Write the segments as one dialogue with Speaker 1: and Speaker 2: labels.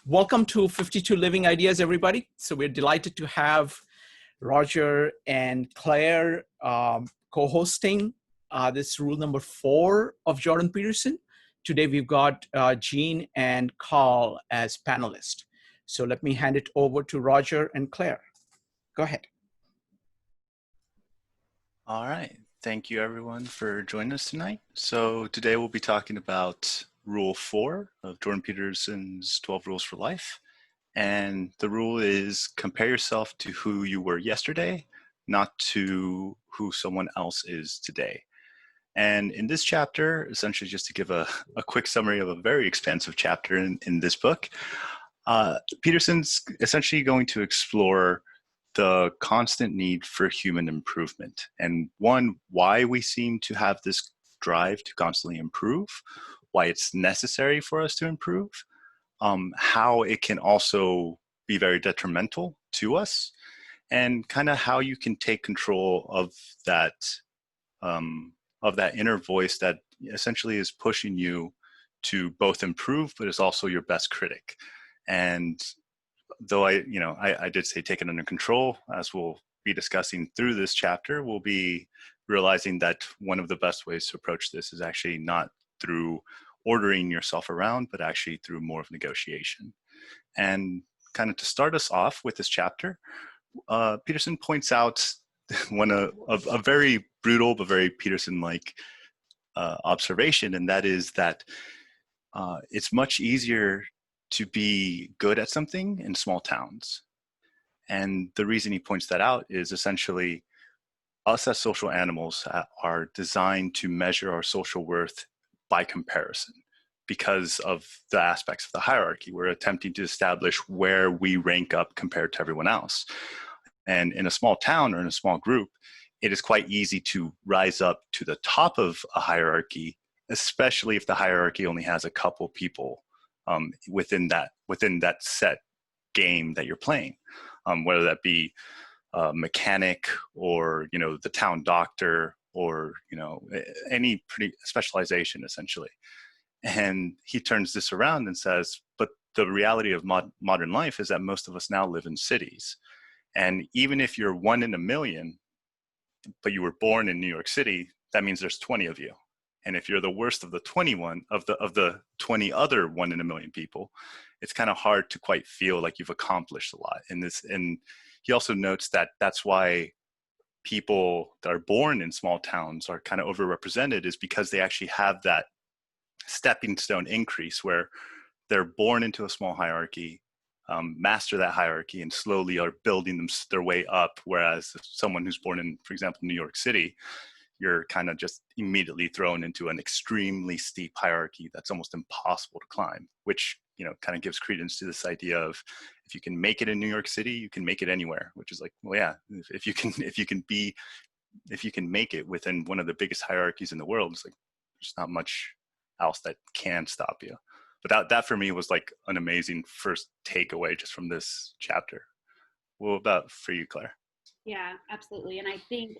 Speaker 1: Welcome to 52 Living Ideas, everybody. So we're delighted to have Roger and Claire co-hosting this rule number 4 of Jordan Peterson. Today we've got Jean and Carl as panelists. So let me hand it over to Roger and Claire. Go ahead.
Speaker 2: All right. Thank you, everyone, for joining us tonight. So today we'll be talking about Rule 4 of Jordan Peterson's 12 Rules for Life. And the rule is compare yourself to who you were yesterday, not to who someone else is today. And in this chapter, essentially just to give a quick summary of a very expansive chapter in this book, Peterson's essentially going to explore the constant need for human improvement. And one, why we seem to have this drive to constantly improve, why it's necessary for us to improve, how it can also be very detrimental to us, and kind of how you can take control of that inner voice that essentially is pushing you to both improve, but is also your best critic. And though I did say take it under control, as we'll be discussing through this chapter, we'll be realizing that one of the best ways to approach this is actually not through ordering yourself around, but actually through more of negotiation. And kind of to start us off with this chapter, Peterson points out a very brutal but very Peterson-like observation, and that is that it's much easier to be good at something in small towns. And the reason he points that out is essentially us as social animals are designed to measure our social worth by comparison because of the aspects of the hierarchy. We're attempting to establish where we rank up compared to everyone else. And in a small town or in a small group, it is quite easy to rise up to the top of a hierarchy, especially if the hierarchy only has a couple people within that set game that you're playing, whether that be a mechanic or the town doctor or any pretty specialization essentially. And he turns this around and says, but the reality of modern life is that most of us now live in cities, and even if you're 1 in a million, but you were born in New York City, that means there's 20 of you. And if you're the worst of the 21 of the 20 other 1 in a million people, it's kind of hard to quite feel like you've accomplished a lot in this. And he also notes that that's why people that are born in small towns are kind of overrepresented, is because they actually have that stepping stone increase where they're born into a small hierarchy, master that hierarchy, and slowly are building their way up. Whereas someone who's born in, for example, New York City, you're kind of just immediately thrown into an extremely steep hierarchy that's almost impossible to climb, which kind of gives credence to this idea of if you can make it in New York City, you can make it anywhere, which is like, well, yeah, if you can make it within one of the biggest hierarchies in the world, it's like there's not much else that can stop you. But that for me was like an amazing first takeaway just from this chapter. What about for you, Claire?
Speaker 3: Yeah, absolutely. And I think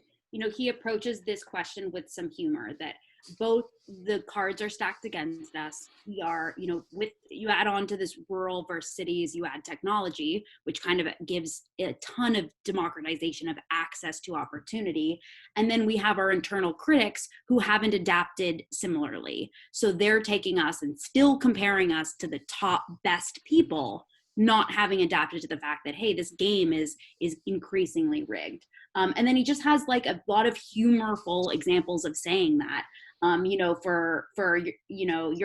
Speaker 3: he approaches this question with some humor, that both the cards are stacked against us. We are, with you add on to this rural versus cities, you add technology, which kind of gives a ton of democratization of access to opportunity. And then we have our internal critics who haven't adapted similarly. So they're taking us and still comparing us to the top best people, not having adapted to the fact that, hey, this game is increasingly rigged. And then he just has like a lot of humorful examples of saying that, you're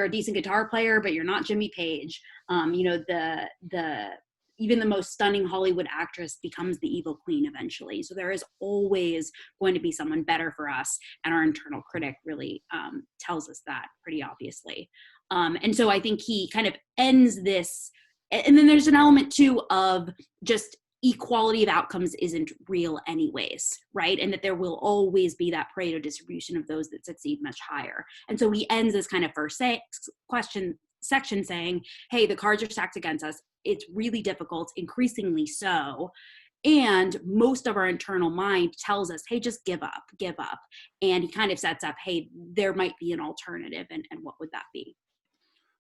Speaker 3: a decent guitar player, but you're not Jimmy Page. Even the most stunning Hollywood actress becomes the evil queen eventually. So there is always going to be someone better for us. And our internal critic really tells us that pretty obviously. And so I think he kind of ends this. And then there's an element too of just equality of outcomes isn't real anyways, right? And that there will always be that Pareto distribution of those that succeed much higher. And so he ends this kind of first section saying, hey, the cards are stacked against us. It's really difficult, increasingly so. And most of our internal mind tells us, hey, just give up. And he kind of sets up, hey, there might be an alternative. And what would that be?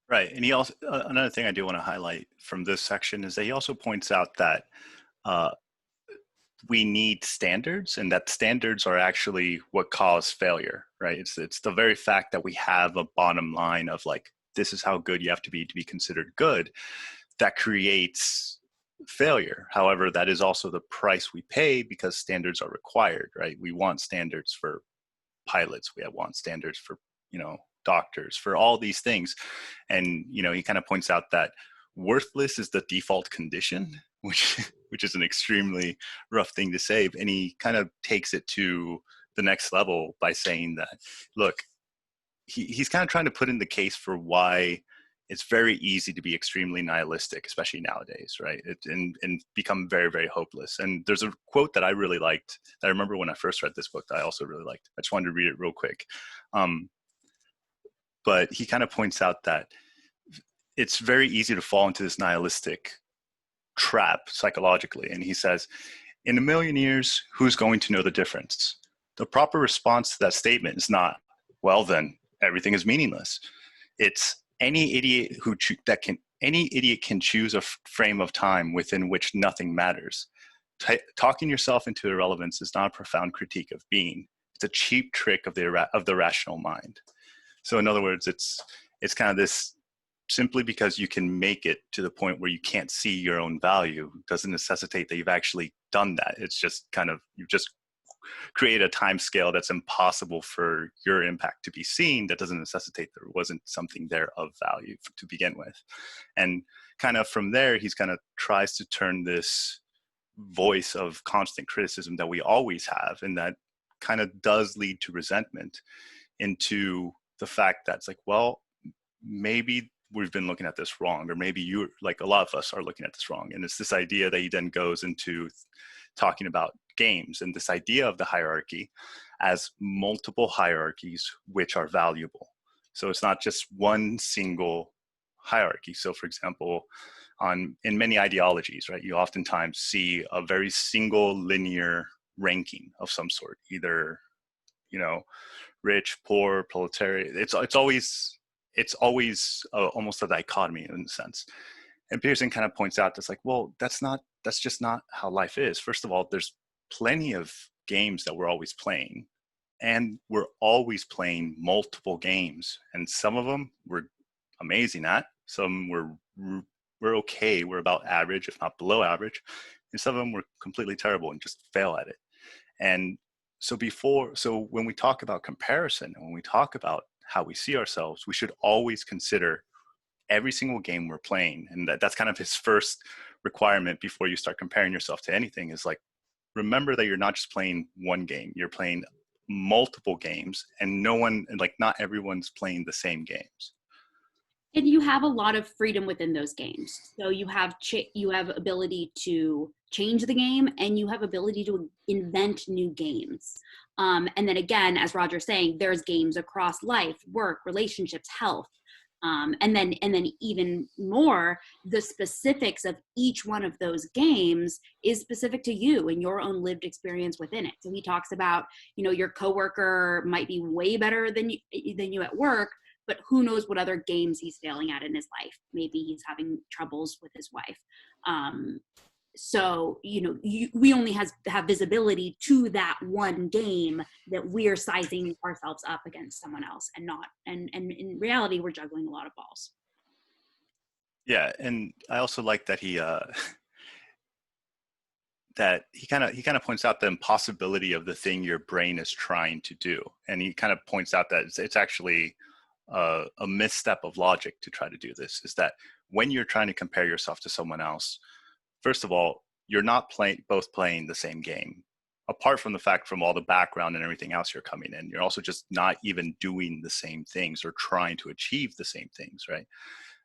Speaker 2: Right. And he also, another thing I do want to highlight from this section is that he also points out that uh, we need standards, and that standards are actually what cause failure, right? It's the very fact that we have a bottom line of like, this is how good you have to be considered good, that creates failure. However, that is also the price we pay because standards are required, right? We want standards for pilots. We want standards for, doctors, for all these things. And, he kind of points out that worthless is the default condition, which is an extremely rough thing to say. And he kind of takes it to the next level by saying that, look, he's kind of trying to put in the case for why it's very easy to be extremely nihilistic, especially nowadays, right? And become very, very hopeless. And there's a quote that I really liked that I remember when I first read this book that I also really liked. I just wanted to read it real quick. But he kind of points out that it's very easy to fall into this nihilistic trap psychologically. And he says, in a million years, who's going to know the difference? The proper response to that statement is not, well, then everything is meaningless. It's any idiot any idiot can choose a frame of time within which nothing matters. Talking yourself into irrelevance is not a profound critique of being. It's a cheap trick of the rational mind. So in other words, it's kind of this, simply because you can make it to the point where you can't see your own value doesn't necessitate that you've actually done that. It's just kind of, you've just create a time scale that's impossible for your impact to be seen. That doesn't necessitate there wasn't something there of value to begin with. And kind of from there, he's kind of tries to turn this voice of constant criticism that we always have, and that kind of does lead to resentment, into the fact that it's like, well, maybe we've been looking at this wrong, or maybe you, like a lot of us, are looking at this wrong. And it's this idea that he then goes into talking about games and this idea of the hierarchy as multiple hierarchies which are valuable. So it's not just one single hierarchy. So for example, in many ideologies, right, you oftentimes see a very single linear ranking of some sort, either, rich, poor, proletariat. It's always almost a dichotomy in a sense. And Peterson kind of points out that's like, well, that's just not how life is. First of all, there's plenty of games that we're always playing, and we're always playing multiple games, and some of them we're amazing at, some we're okay, we're about average, if not below average, and some of them we're completely terrible and just fail at it. And so when we talk about comparison, and when we talk about how we see ourselves, we should always consider every single game we're playing. And that's kind of his first requirement before you start comparing yourself to anything, is like, remember that you're not just playing one game, you're playing multiple games, and not everyone's playing the same games.
Speaker 3: And you have a lot of freedom within those games. So you have ability to change the game, and you have ability to invent new games. And then again, as Roger's saying, there's games across life, work, relationships, health. And then even more, the specifics of each one of those games is specific to you and your own lived experience within it. So he talks about, your coworker might be way better than you at work, but who knows what other games he's failing at in his life. Maybe he's having troubles with his wife. So, we only have visibility to that one game that we're sizing ourselves up against someone else, and in reality, we're juggling a lot of balls.
Speaker 2: Yeah. And I also like that he kind of points out the impossibility of the thing your brain is trying to do. And he kind of points out that it's actually a misstep of logic to try to do this, is that when you're trying to compare yourself to someone else, first of all, you're not both playing the same game. Apart from the fact, from all the background and everything else you're coming in, you're also just not even doing the same things or trying to achieve the same things, right?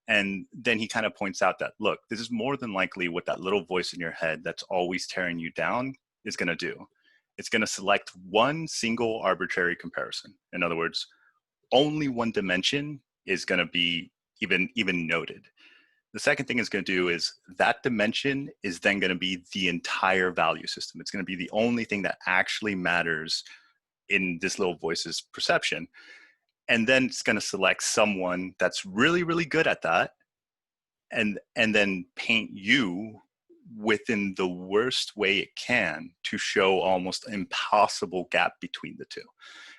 Speaker 2: And then he kind of points out that, look, this is more than likely what that little voice in your head that's always tearing you down is going to do. It's going to select one single arbitrary comparison. In other words, only one dimension is going to be even noted. The second thing it's going to do is that dimension is then going to be the entire value system. It's going to be the only thing that actually matters in this little voice's perception. and then it's going to select someone that's really, really good at that, and then paint you within the worst way it can to show almost impossible gap between the two.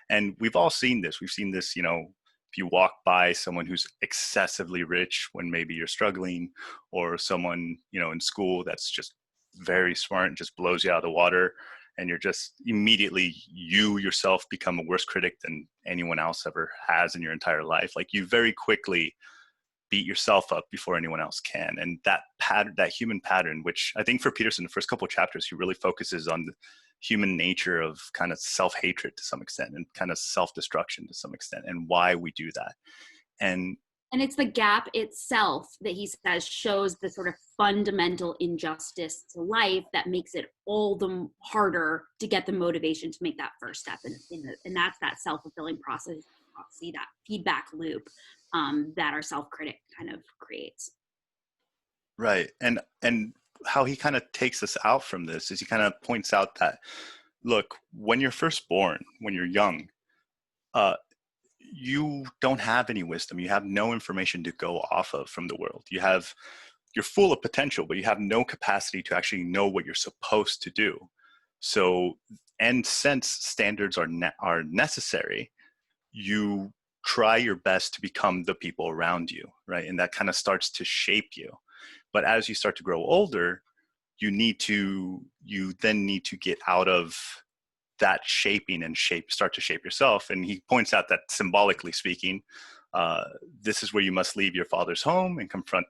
Speaker 2: And we've all seen this. We've seen this, if you walk by someone who's excessively rich when maybe you're struggling, or someone, in school that's just very smart and just blows you out of the water, and you're just immediately, you yourself become a worse critic than anyone else ever has in your entire life. Like, you very quickly beat yourself up before anyone else can. And that pattern, that human pattern, which I think for Peterson, the first couple of chapters, he really focuses on the human nature of kind of self-hatred to some extent, and kind of self-destruction to some extent, and why we do that. And
Speaker 3: it's the gap itself that he says shows the sort of fundamental injustice to life that makes it all the harder to get the motivation to make that first step. And that's that self-fulfilling process, see that feedback loop that our self-critic kind of creates.
Speaker 2: Right. And how he kind of takes us out from this is he kind of points out that, look, when you're first born, when you're young, you don't have any wisdom. You have no information to go off of from the world. You're full of potential, but you have no capacity to actually know what you're supposed to do. So, and since standards are necessary, you try your best to become the people around you, right? And that kind of starts to shape you. But as you start to grow older, you then need to get out of that shaping and start to shape yourself. And he points out that, symbolically speaking, this is where you must leave your father's home and confront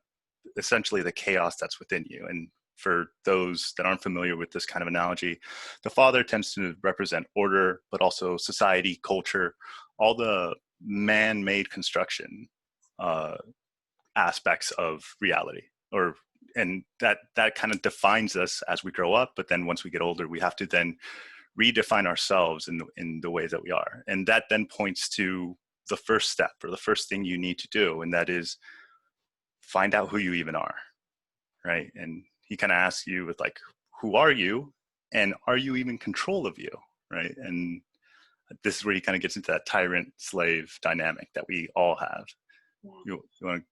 Speaker 2: essentially the chaos that's within you. And for those that aren't familiar with this kind of analogy, the father tends to represent order, but also society, culture, all the man-made construction aspects of reality, and that kind of defines us as we grow up. But then once we get older, we have to then redefine ourselves in the ways that we are. And that then points to the first step, or the first thing you need to do, and that is find out who you even are, right? And he kind of asks you with, like, who are you, and are you even in control of you, right? And this is where he kind of gets into that tyrant-slave dynamic that we all have.
Speaker 3: Yeah.
Speaker 2: You want to?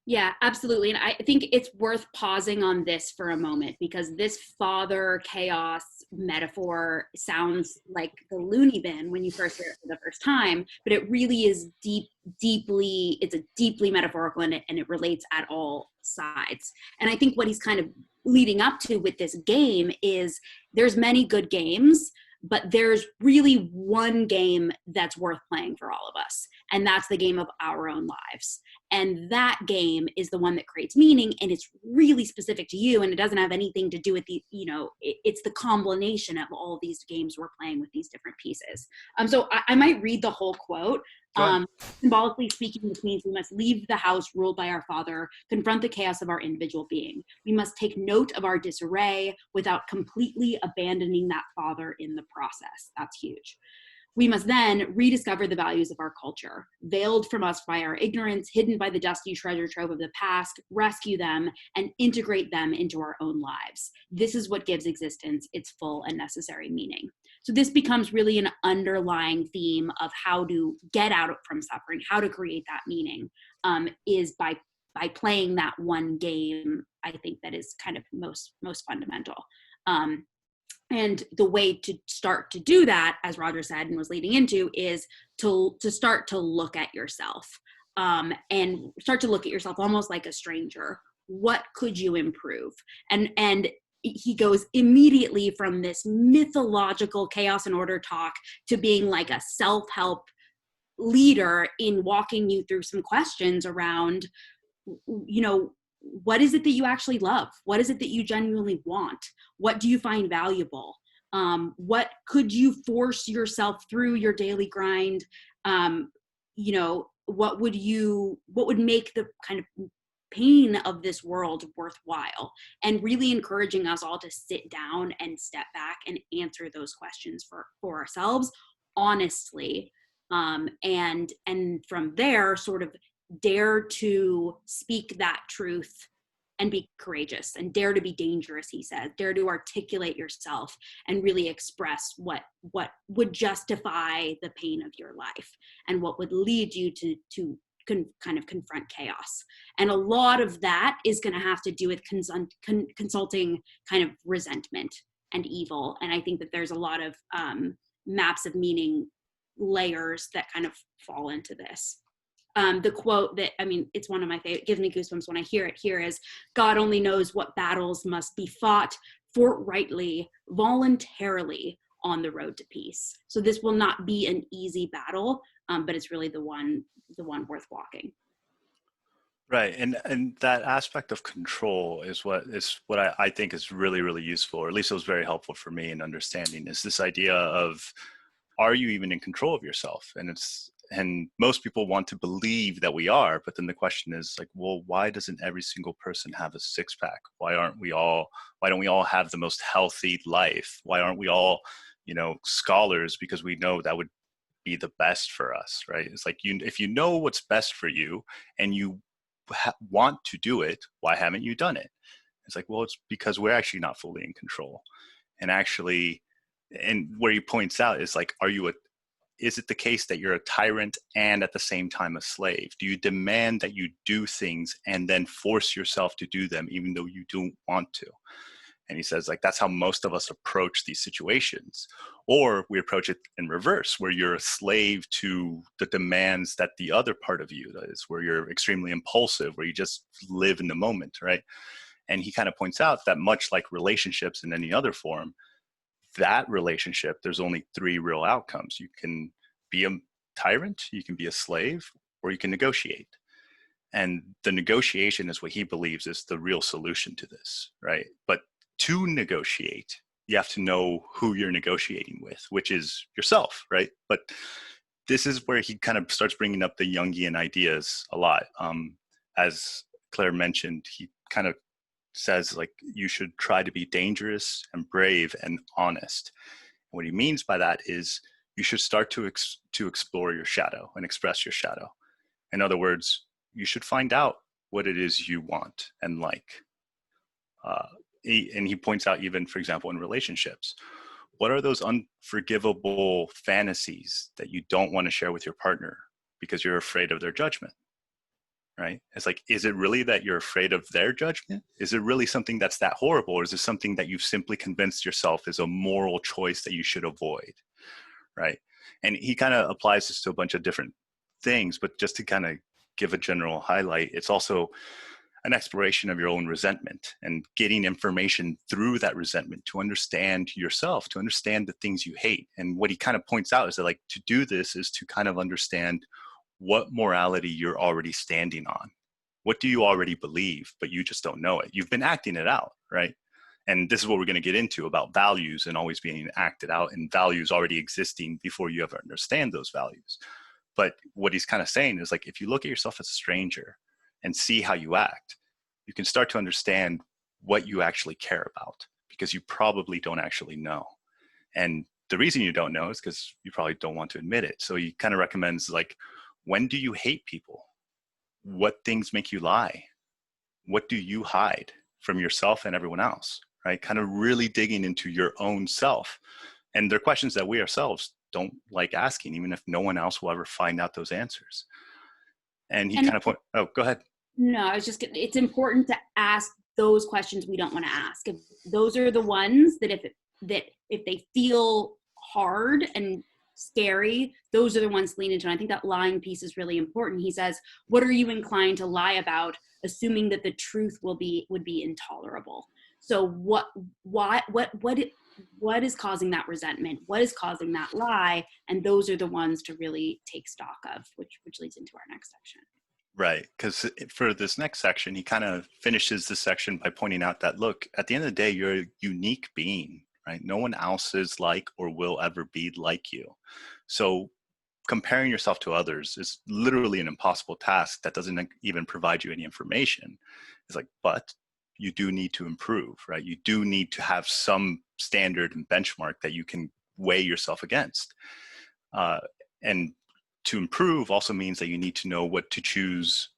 Speaker 3: Yeah, absolutely. And I think it's worth pausing on this for a moment, because this father chaos metaphor sounds like the loony bin when you first hear it for the first time, but it really is it's a deeply metaphorical, and it relates at all sides. And I think what he's kind of leading up to with this game is there's many good games, but there's really one game that's worth playing for all of us. And that's the game of our own lives. And that game is the one that creates meaning, and it's really specific to you. And it doesn't have anything to do with it's the combination of all these games we're playing with these different pieces. So I might read the whole quote. Symbolically speaking, this means we must leave the house ruled by our father, confront the chaos of our individual being. We must take note of our disarray without completely abandoning that father in the process. That's huge. We must then rediscover the values of our culture, veiled from us by our ignorance, hidden by the dusty treasure trove of the past, rescue them and integrate them into our own lives. This is what gives existence its full and necessary meaning. So this becomes really an underlying theme of how to get out from suffering, how to create that meaning, is by playing that one game. I think that is kind of most fundamental. And the way to start to do that, as Roger said and was leading into, is to start to look at yourself, and start to look at yourself almost like a stranger. What could you improve? And he goes immediately from this mythological chaos and order talk to being like a self-help leader in walking you through some questions around, what is it that you actually love? What is it that you genuinely want? What do you find valuable? What could you force yourself through your daily grind? What would make the kind of pain of this world worthwhile? And really encouraging us all to sit down and step back and answer those questions for ourselves honestly. And from there, sort of dare to speak that truth and be courageous and dare to be dangerous, he says. Dare to articulate yourself and really express what would justify the pain of your life and what would lead you to kind of confront chaos. And a lot of that is going to have to do with consulting kind of resentment and evil. And I think that there's a lot of maps of meaning layers that kind of fall into this. The quote that, I mean, it's one of my favorite, gives me goosebumps when I hear it here, is, God only knows what battles must be fought forthrightly, voluntarily on the road to peace. So this will not be an easy battle, but it's really the one worth walking.
Speaker 2: Right, and that aspect of control is what I think is really, really useful, or at least it was very helpful for me in understanding, is this idea of, are you even in control of yourself? And most people want to believe that we are, but then the question is like, well, why doesn't every single person have a six-pack? Why don't we all have the most healthy life? Why aren't we all, scholars? Because we know that would be the best for us, right? It's like, if you know what's best for you and you want to do it, why haven't you done it? It's like, well, it's because we're actually not fully in control. And actually, and where he points out is like, is it the case that you're a tyrant and at the same time a slave? Do you demand that you do things and then force yourself to do them even though you don't want to? And he says, like, that's how most of us approach these situations. Or we approach it in reverse, where you're a slave to the demands that the other part of you does, where you're extremely impulsive, where you just live in the moment, right? And he kind of points out that much like relationships in any other form, that relationship, there's only three real outcomes. You can be a tyrant, you can be a slave, or you can negotiate. And the negotiation is what he believes is the real solution to this, right? But to negotiate, you have to know who you're negotiating with, which is yourself, right? But this is where he kind of starts bringing up the Jungian ideas a lot. As Claire mentioned, he kind of says, like, you should try to be dangerous and brave and honest. What he means by that is you should start to explore your shadow and express your shadow. In other words, you should find out what it is you want and like. And he points out, even, for example, in relationships, what are those unforgivable fantasies that you don't want to share with your partner because you're afraid of their judgment, right? It's like, is it really that you're afraid of their judgment? Is it really something that's that horrible? Or is it something that you've simply convinced yourself is a moral choice that you should avoid, right? And he kind of applies this to a bunch of different things, but just to kind of give a general highlight, it's also an exploration of your own resentment and getting information through that resentment to understand yourself, to understand the things you hate. And what he kind of points out is that, like, to do this is to kind of understand what morality you're already standing on. What do you already believe, but you just don't know it? You've been acting it out, right? And this is what we're going to get into about values and always being acted out, and values already existing before you ever understand those values. But what he's kind of saying is, like, if you look at yourself as a stranger and see how you act, you can start to understand what you actually care about, because you probably don't actually know. And the reason you don't know is because you probably don't want to admit it. So he kind of recommends, like, when do you hate people? What things make you lie? What do you hide from yourself and everyone else, right? Kind of really digging into your own self. And they're questions that we ourselves don't like asking, even if no one else will ever find out those answers. And he kind of go ahead.
Speaker 3: No, I was just, it's important to ask those questions we don't want to ask. If those are the ones that if they feel hard and scary, those are the ones to lean into. And I think that lying piece is really important. He says, what are you inclined to lie about, assuming that the truth would be intolerable? So what is causing that resentment? What is causing that lie? And those are the ones to really take stock of, which leads into our next section.
Speaker 2: Right, because for this next section, he kind of finishes this section by pointing out that, look, at the end of the day, you're a unique being, right? No one else is like or will ever be like you. So comparing yourself to others is literally an impossible task that doesn't even provide you any information. It's like, but you do need to improve, right? You do need to have some standard and benchmark that you can weigh yourself against. And to improve also means that you need to know what to choose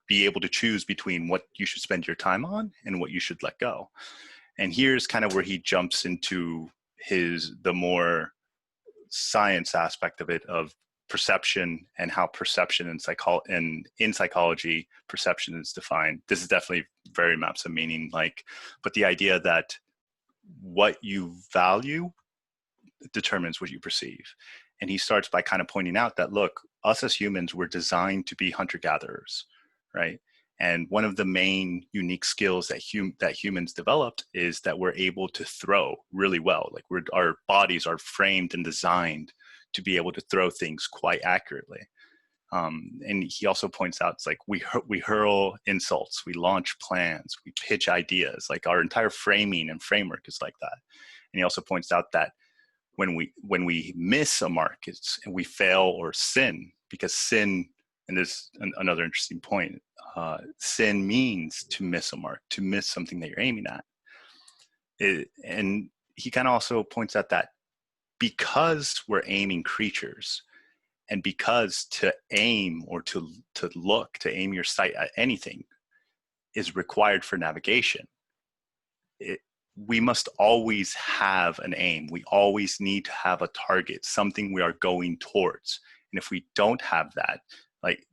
Speaker 2: be able to choose between what you should spend your time on and what you should let go. And here's kind of where he jumps into the more science aspect of it, of perception, and how perception in psychology, perception is defined. This is definitely very maps of meaning, but the idea that what you value determines what you perceive. And he starts by kind of pointing out that, look, us as humans, we're designed to be hunter-gatherers, right? And one of the main unique skills that humans developed is that we're able to throw really well. Like our bodies are framed and designed to be able to throw things quite accurately. And he also points out, it's like we hurl insults, we launch plans, we pitch ideas. Like our entire framing and framework is like that. And he also points out that when we miss a mark, and we fail or sin, because sin, and there's another interesting point, sin means to miss a mark, to miss something that you're aiming at. And he kind of also points out that because we're aiming creatures, and because to aim or to aim your sight at anything is required for navigation, we must always have an aim. We always need to have a target, something we are going towards. And if we don't have that,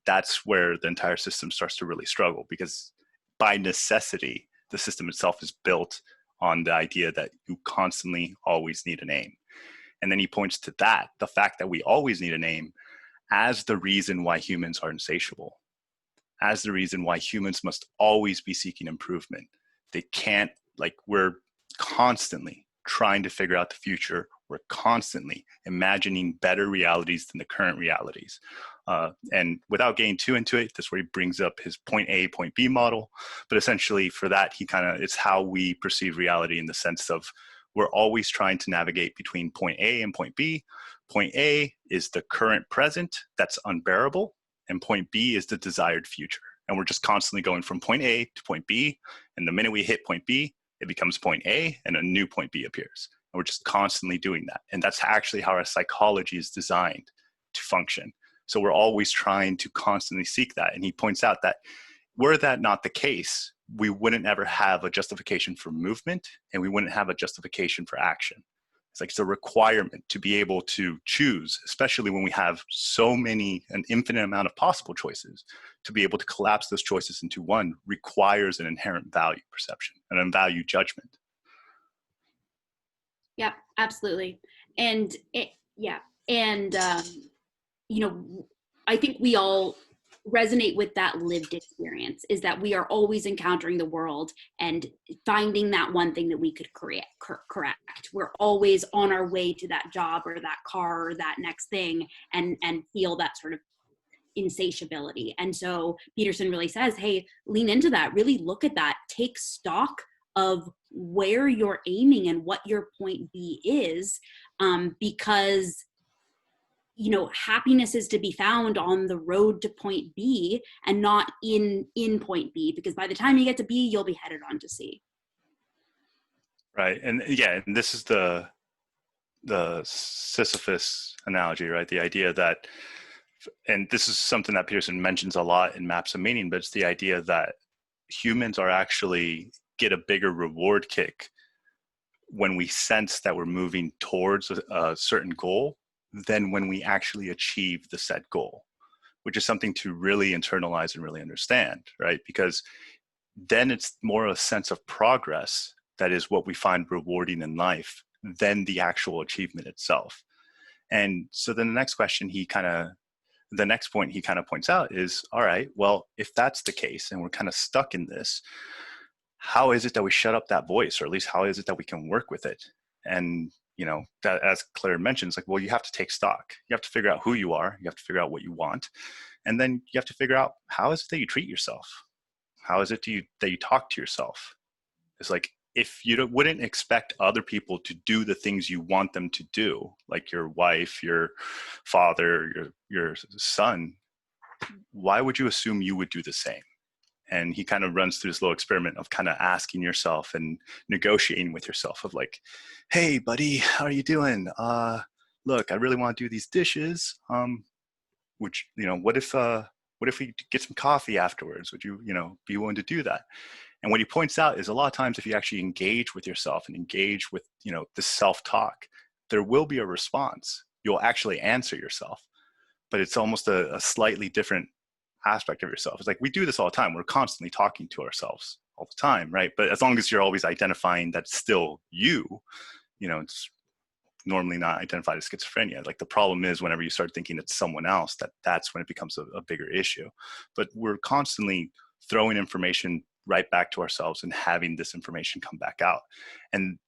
Speaker 2: that's where the entire system starts to really struggle, because by necessity, the system itself is built on the idea that you constantly always need an aim. And then he points to that, the fact that we always need an aim, as the reason why humans are insatiable, as the reason why humans must always be seeking improvement. They can't, we're constantly trying to figure out the future. We're constantly imagining better realities than the current realities. And without getting too into it, that's where he brings up his point A, point B model. But essentially for that, it's how we perceive reality, in the sense of we're always trying to navigate between point A and point B. Point A is the current present that's unbearable, and point B is the desired future. And we're just constantly going from point A to point B. And the minute we hit point B, it becomes point A and a new point B appears. And we're just constantly doing that. And that's actually how our psychology is designed to function. So we're always trying to constantly seek that. And he points out that were that not the case, we wouldn't ever have a justification for movement, and we wouldn't have a justification for action. It's a requirement to be able to choose, especially when we have an infinite amount of possible choices. To be able to collapse those choices into one requires an inherent value perception and a value judgment.
Speaker 3: Yeah, absolutely. And I think we all resonate with that lived experience, is that we are always encountering the world and finding that one thing that we could correct. We're always on our way to that job or that car or that next thing, and feel that sort of insatiability. And so Peterson really says, hey, lean into that, really look at that, take stock of where you're aiming and what your point B is, because happiness is to be found on the road to point B and not in point B, because by the time you get to B, you'll be headed on to C.
Speaker 2: Right. And and this is the Sisyphus analogy, right? The idea that, and this is something that Peterson mentions a lot in Maps of Meaning, but it's the idea that humans are actually get a bigger reward kick when we sense that we're moving towards a certain goal than when we actually achieve the set goal, which is something to really internalize and really understand, right? Because then it's more a sense of progress that is what we find rewarding in life than the actual achievement itself. And so then the next point he kind of points out is, all right, well, if that's the case and we're kind of stuck in this, how is it that we shut up that voice, or at least how is it that we can work with it? And that, as Claire mentions, well, you have to take stock. You have to figure out who you are. You have to figure out what you want. And then you have to figure out, how is it that you treat yourself? How is it that you talk to yourself? It's if you wouldn't expect other people to do the things you want them to do, like your wife, your father, your son, why would you assume you would do the same? And he kind of runs through this little experiment of kind of asking yourself and negotiating with yourself of hey, buddy, how are you doing? Look, I really want to do these dishes. What if What if we get some coffee afterwards? Would you, be willing to do that? And what he points out is a lot of times if you actually engage with yourself and engage with, the self-talk, there will be a response. You'll actually answer yourself, but it's almost a slightly different aspect of yourself. It's like we do this all the time. We're constantly talking to ourselves all the time, right? But as long as you're always identifying that's still you, it's normally not identified as schizophrenia. Like the problem is whenever you start thinking it's someone else, that's when it becomes a bigger issue. But we're constantly throwing information right back to ourselves and having this information come back out. And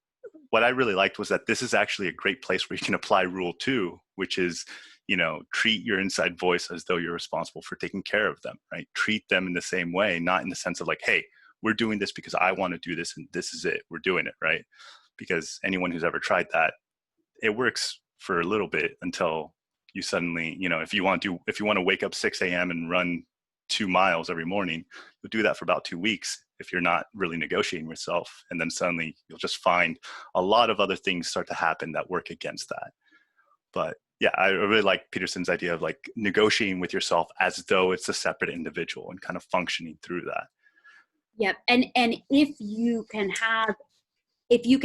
Speaker 2: what I really liked was that this is actually a great place where you can apply rule 2, which is, treat your inside voice as though you're responsible for taking care of them, right? Treat them in the same way, not in the sense of like, hey, we're doing this because I want to do this and this is it. We're doing it, right? Because anyone who's ever tried that, it works for a little bit until you suddenly, if you want to wake up 6 a.m. and run 2 miles every morning, you'll do that for about 2 weeks if you're not really negotiating with yourself. And then suddenly you'll just find a lot of other things start to happen that work against that. But yeah, I really like Peterson's idea of like negotiating with yourself as though it's a separate individual and kind of functioning through that.
Speaker 3: Yep. And if you can,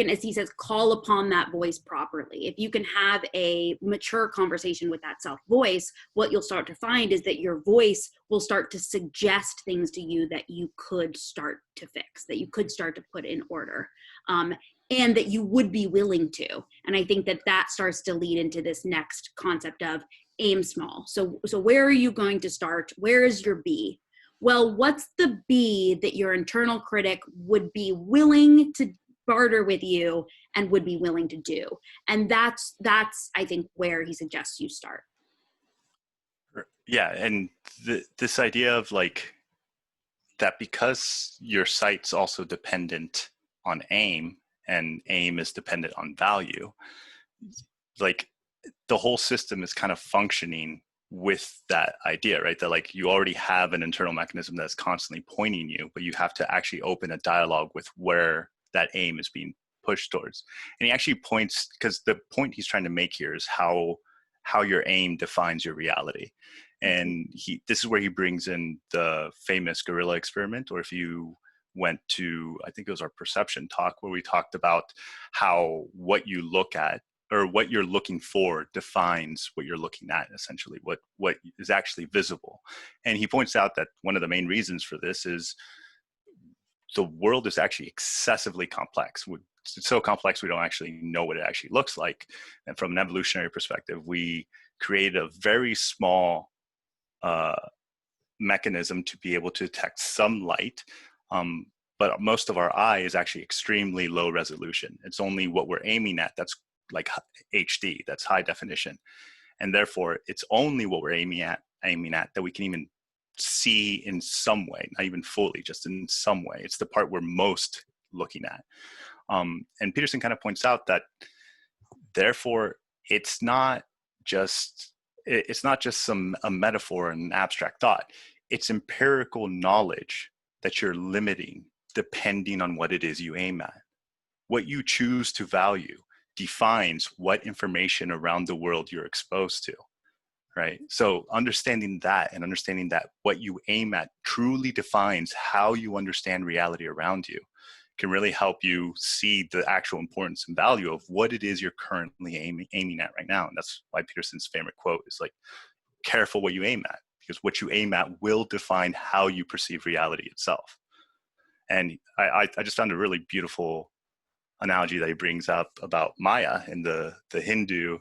Speaker 3: as he says, call upon that voice properly, if you can have a mature conversation with that self voice, what you'll start to find is that your voice will start to suggest things to you that you could start to fix, that you could start to put in order, and that you would be willing to. And I think that starts to lead into this next concept of aim small. So where are you going to start? Where is your B? Well, what's the B that your internal critic would be willing to barter with you and would be willing to do? And that's I think where he suggests you start.
Speaker 2: Yeah. And this idea of like that, because your sight's also dependent on aim and aim is dependent on value, like the whole system is kind of functioning with that idea, right? That like you already have an internal mechanism that's constantly pointing you, but you have to actually open a dialogue with where that aim is being pushed towards. And he actually points, because the point he's trying to make here is how your aim defines your reality. And this is where he brings in the famous gorilla experiment, or if you went to, I think it was our perception talk, where we talked about how what you look at or what you're looking for defines what you're looking at, essentially, what is actually visible. And he points out that one of the main reasons for this is the world is actually excessively complex. It's so complex we don't actually know what it actually looks like. And from an evolutionary perspective, we created a very small mechanism to be able to detect some light. But most of our eye is actually extremely low resolution. It's only what we're aiming at that's like HD, that's high definition. And therefore, it's only what we're aiming at that we can even see in some way, not even fully, just in some way. It's the part we're most looking at. And Peterson kind of points out that therefore it's not just a metaphor and an abstract thought. It's empirical knowledge that you're limiting depending on what it is you aim at. What you choose to value defines what information around the world you're exposed to, right? So understanding that and understanding that what you aim at truly defines how you understand reality around you can really help you see the actual importance and value of what it is you're currently aiming at right now. And that's why Peterson's favorite quote is like, careful what you aim at, because what you aim at will define how you perceive reality itself. And I just found a really beautiful analogy that he brings up about Maya in the Hindu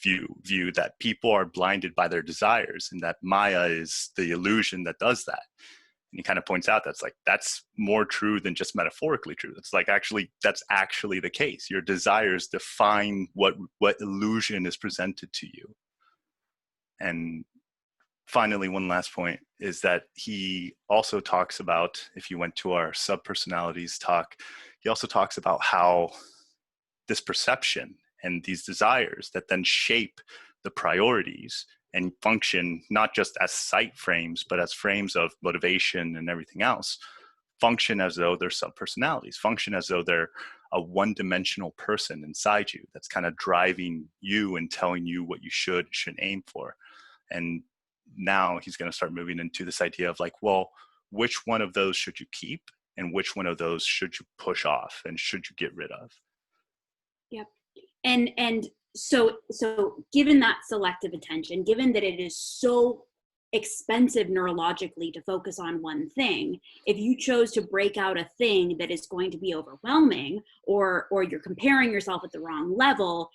Speaker 2: view that people are blinded by their desires, and that Maya is the illusion that does that. And he kind of points out that's more true than just metaphorically true. It's like that's actually the case. Your desires define what illusion is presented to you. And finally, one last point is that he also talks about, if you went to our subpersonalities talk, he also talks about how this perception and these desires that then shape the priorities and function not just as sight frames, but as frames of motivation and everything else, function as though they're subpersonalities, function as though they're a one-dimensional person inside you that's kind of driving you and telling you what you shouldn't aim for. And now he's going to start moving into this idea of like, well, which one of those should you keep and which one of those should you push off and should you get rid of?
Speaker 3: Yep. And so given that selective attention, given that it is so expensive neurologically to focus on one thing, if you chose to break out a thing that is going to be overwhelming, or you're comparing yourself at the wrong level,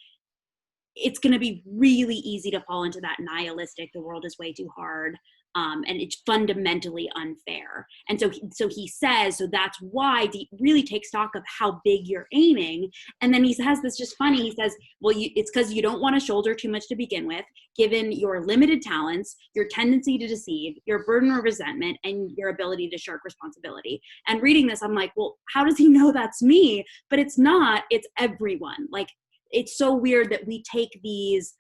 Speaker 3: it's going to be really easy to fall into that nihilistic, the world is way too hard, and it's fundamentally unfair. And so he says, so that's why really take stock of how big you're aiming. And then he has this just funny, he says, well, it's because you don't want to shoulder too much to begin with, given your limited talents, your tendency to deceive, your burden of resentment, and your ability to shirk responsibility. And reading this, I'm like, well, how does he know that's me? But it's not, it's everyone. Like, it's so weird that we take these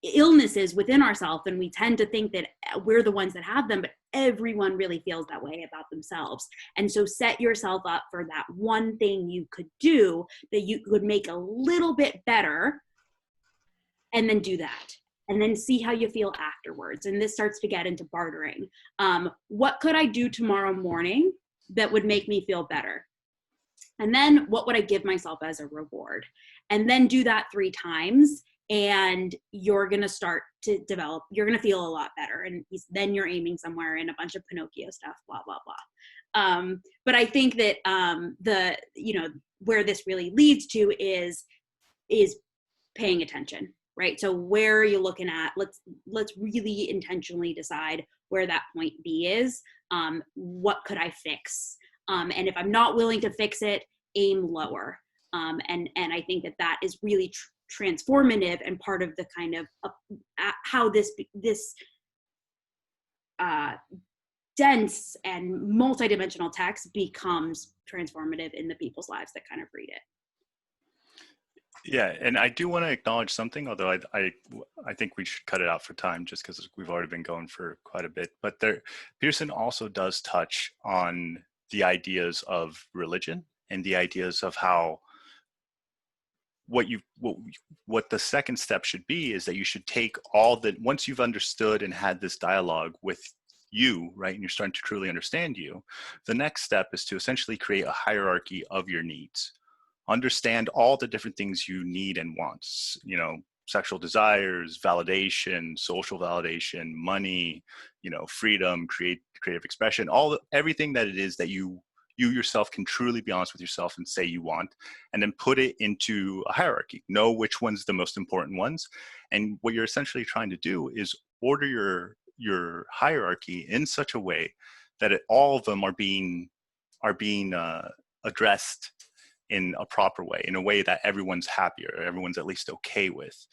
Speaker 3: illnesses within ourselves and we tend to think that we're the ones that have them, but everyone really feels that way about themselves. And so set yourself up for that one thing you could do that you could make a little bit better, and then do that. And then see how you feel afterwards. And this starts to get into bartering. What could I do tomorrow morning that would make me feel better? And then what would I give myself as a reward? And then do that 3 times, and you're going to start to develop, you're going to feel a lot better. And then you're aiming somewhere in a bunch of Pinocchio stuff, blah, blah, blah. But I think that where this really leads to is paying attention, right? So where are you looking at? Let's really intentionally decide where that point B is. What could I fix? And if I'm not willing to fix it, aim lower. And I think that is really transformative and part of the kind of how this dense and multidimensional text becomes transformative in the people's lives that kind of read it.
Speaker 2: Yeah, and I do want to acknowledge something, although I think we should cut it out for time just because we've already been going for quite a bit. But Peterson also does touch on the ideas of religion and the ideas of how what the second step should be is that you should take once you've understood and had this dialogue with you, right, and you're starting to truly understand you, the next step is to essentially create a hierarchy of your needs. Understand all the different things you need and want, sexual desires, validation, social validation, money, freedom, creative expression, everything that it is that you yourself can truly be honest with yourself and say you want, and then put it into a hierarchy. Know which one's the most important ones. And what you're essentially trying to do is order your hierarchy in such a way that all of them are being addressed in a proper way, in a way that everyone's happy or everyone's at least okay with.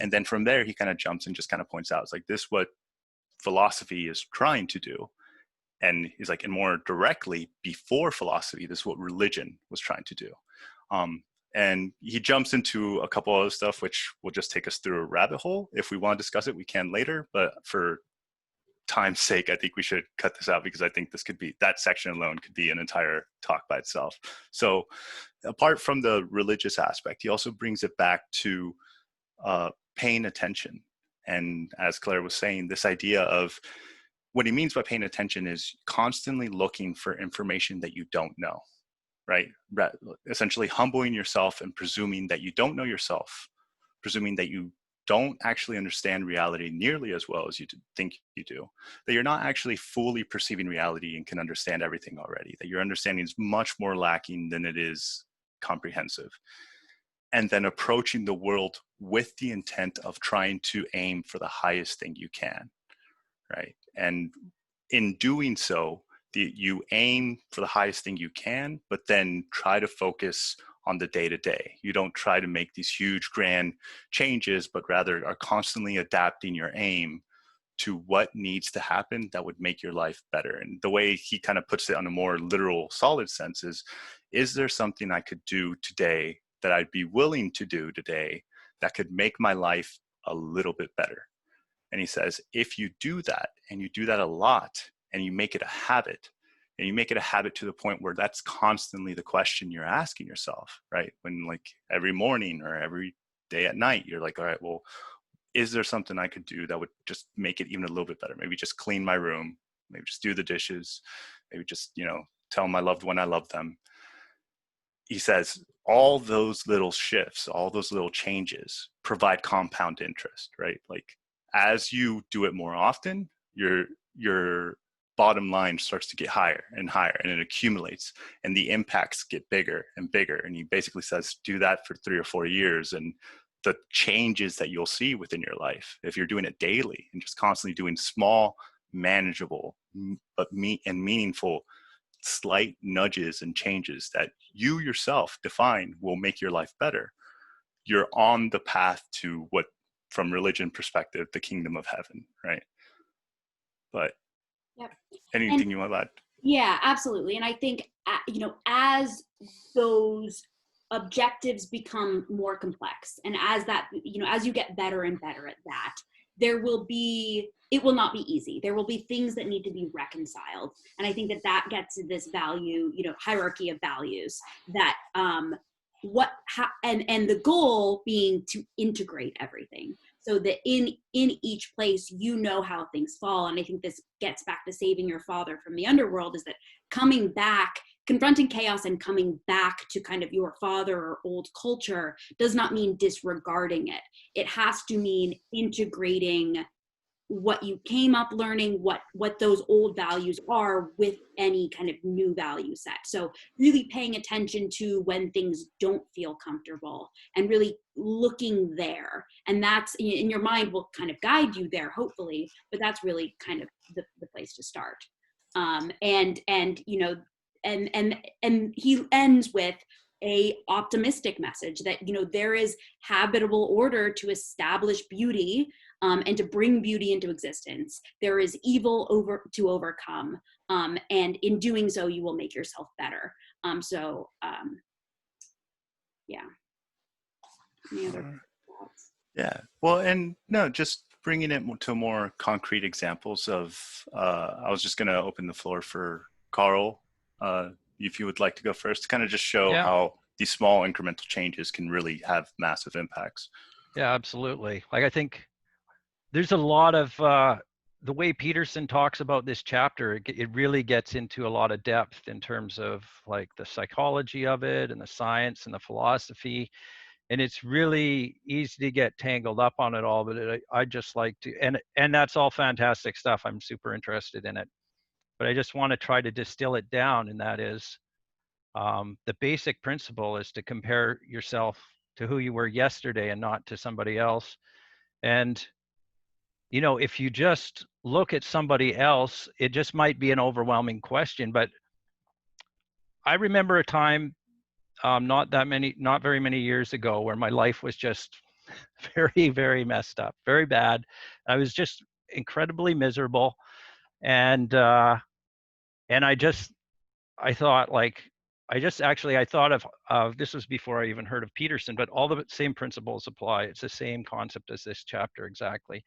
Speaker 2: And then from there, he kind of jumps and just kind of points out, it's like, this what philosophy is trying to do. And he's like, and more directly, before philosophy, this is what religion was trying to do. And he jumps into a couple other stuff, which will just take us through a rabbit hole. If we want to discuss it, we can later. But for time's sake, I think we should cut this out because I think that section alone could be an entire talk by itself. So apart from the religious aspect, he also brings it back to paying attention. And as Claire was saying, this idea of what he means by paying attention is constantly looking for information that you don't know, right? Essentially humbling yourself and presuming that you don't know yourself, presuming that you don't actually understand reality nearly as well as you think you do, that you're not actually fully perceiving reality and can understand everything already, that your understanding is much more lacking than it is comprehensive. And then approaching the world with the intent of trying to aim for the highest thing you can, right? And in doing so, you aim for the highest thing you can, but then try to focus on the day-to-day. You don't try to make these huge grand changes, but rather are constantly adapting your aim to what needs to happen that would make your life better. And the way he kind of puts it on a more literal, solid sense is there something I could do today that I'd be willing to do today that could make my life a little bit better? And he says, if you do that, and you do that a lot, and you make it a habit, and you make it a habit to the point where that's constantly the question you're asking yourself, right? When like every morning or every day at night, you're like, all right, well, is there something I could do that would just make it even a little bit better? Maybe just clean my room, maybe just do the dishes, maybe just, tell my loved one I love them. He says all those little shifts, all those little changes provide compound interest, right? Like as you do it more often, your bottom line starts to get higher and higher, and it accumulates, and the impacts get bigger and bigger. And he basically says, do that for 3 or 4 years, and the changes that you'll see within your life, if you're doing it daily and just constantly doing small, manageable, but meaningful, slight nudges and changes that you yourself define will make your life better, you're on the path to what, from religion perspective, the kingdom of heaven, right? But
Speaker 3: Yep.
Speaker 2: anything you want to add?
Speaker 3: Yeah, absolutely. And I think, as those objectives become more complex, and as that, as you get better and better at that, it will not be easy. There will be things that need to be reconciled. And I think that gets to this value, hierarchy of values that, and the goal being to integrate everything, so that in each place, how things fall. And I think this gets back to saving your father from the underworld, is that coming back, confronting chaos and coming back to kind of your father or old culture does not mean disregarding it. It has to mean integrating what you came up learning, what those old values are, with any kind of new value set. So really paying attention to when things don't feel comfortable and really looking there. And that's, in your mind, will kind of guide you there, hopefully, but that's really kind of the place to start. And he ends with a optimistic message that, there is habitable order to establish beauty, and to bring beauty into existence. There is evil to overcome. And in doing so, you will make yourself better. Yeah. Any other thoughts?
Speaker 2: Yeah. Well, and no, just bringing it to more concrete examples of, I was just going to open the floor for Carl, if you would like to go first, to kind of just show how these small incremental changes can really have massive impacts.
Speaker 4: Yeah, absolutely. Like, I think there's a lot of, the way Peterson talks about this chapter, it really gets into a lot of depth in terms of like the psychology of it and the science and the philosophy. And it's really easy to get tangled up on it all, but I just like to, and that's all fantastic stuff. I'm super interested in it, but I just want to try to distill it down. And that is, the basic principle is to compare yourself to who you were yesterday and not to somebody else. And if you just look at somebody else, it just might be an overwhelming question. But I remember a time, not very many years ago, where my life was just very, very messed up, very bad. I was just incredibly miserable. And I thought, like, I thought of this was before I even heard of Peterson, but all the same principles apply. It's the same concept as this chapter exactly.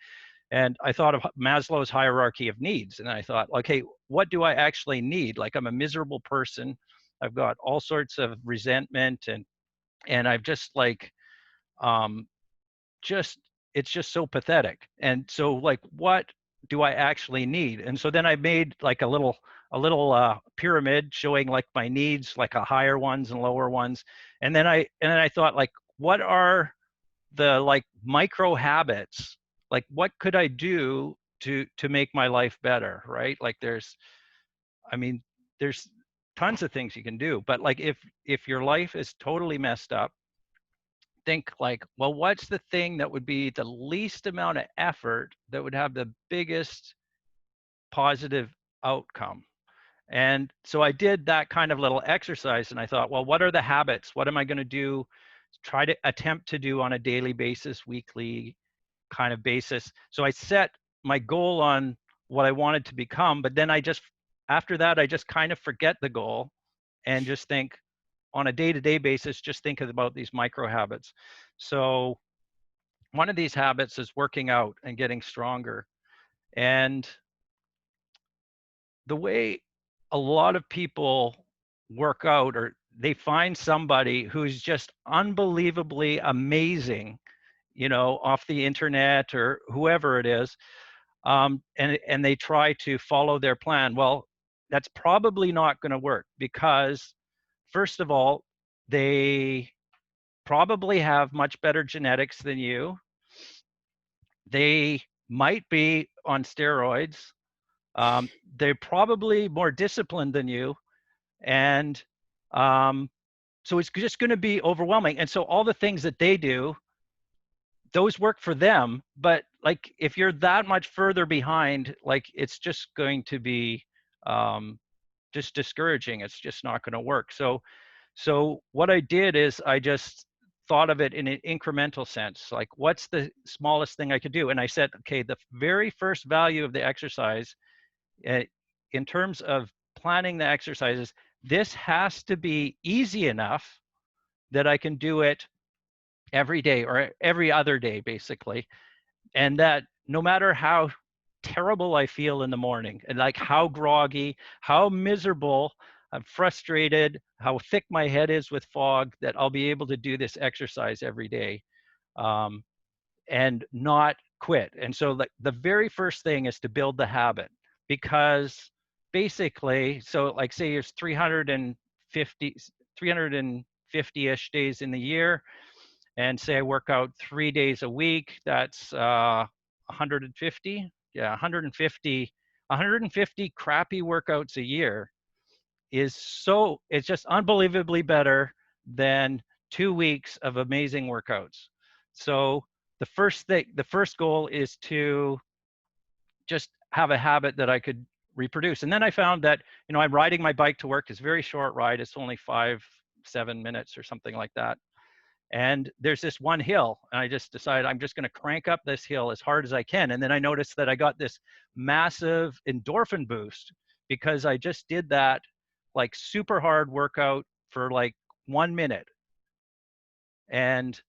Speaker 4: And I thought of Maslow's hierarchy of needs. And I thought, okay, what do I actually need? Like, I'm a miserable person. I've got all sorts of resentment, and I've just like, it's just so pathetic. And so, like, what do I actually need? And so then I made like a little pyramid showing like my needs, like a higher ones and lower ones. And then I thought, like, what are the like micro habits? Like, what could I do to make my life better, right? Like, there's tons of things you can do, but like, if your life is totally messed up, think like, well, what's the thing that would be the least amount of effort that would have the biggest positive outcome? And so I did that kind of little exercise, and I thought, well, what are the habits? What am I going to do? Try to attempt to do on a daily basis, weekly kind of basis. So I set my goal on what I wanted to become, but then after that, I just kind of forget the goal and just think on a day-to-day basis, just think about these micro habits. So one of these habits is working out and getting stronger. And the way a lot of people work out, or they find somebody who's just unbelievably amazing you know, off the internet or whoever it is, and they try to follow their plan. Well, that's probably not going to work because, first of all, they probably have much better genetics than you. They might be on steroids. They're probably more disciplined than you. And so it's just going to be overwhelming. And so all the things that they do, those work for them. But like, if you're that much further behind, like, it's just going to be just discouraging. It's just not going to work. So what I did is I just thought of it in an incremental sense. Like, what's the smallest thing I could do? And I said, okay, the very first value of the exercise, in terms of planning the exercises, this has to be easy enough that I can do it every day or every other day, basically. And that no matter how terrible I feel in the morning, and like how groggy, how miserable, I'm frustrated, how thick my head is with fog, that I'll be able to do this exercise every day, and not quit. And so like the very first thing is to build the habit, because basically, so like say there's 350-ish days in the year, and say I work out 3 days a week, that's 150. Yeah, 150 crappy workouts a year it's just unbelievably better than 2 weeks of amazing workouts. So the first goal is to just have a habit that I could reproduce. And then I found that, you know, I'm riding my bike to work. It's a very short ride. It's only 5-7 minutes or something like that. And there's this one hill, and I just decided I'm just going to crank up this hill as hard as I can. And then I noticed that I got this massive endorphin boost because I just did that like super hard workout for like 1 minute. And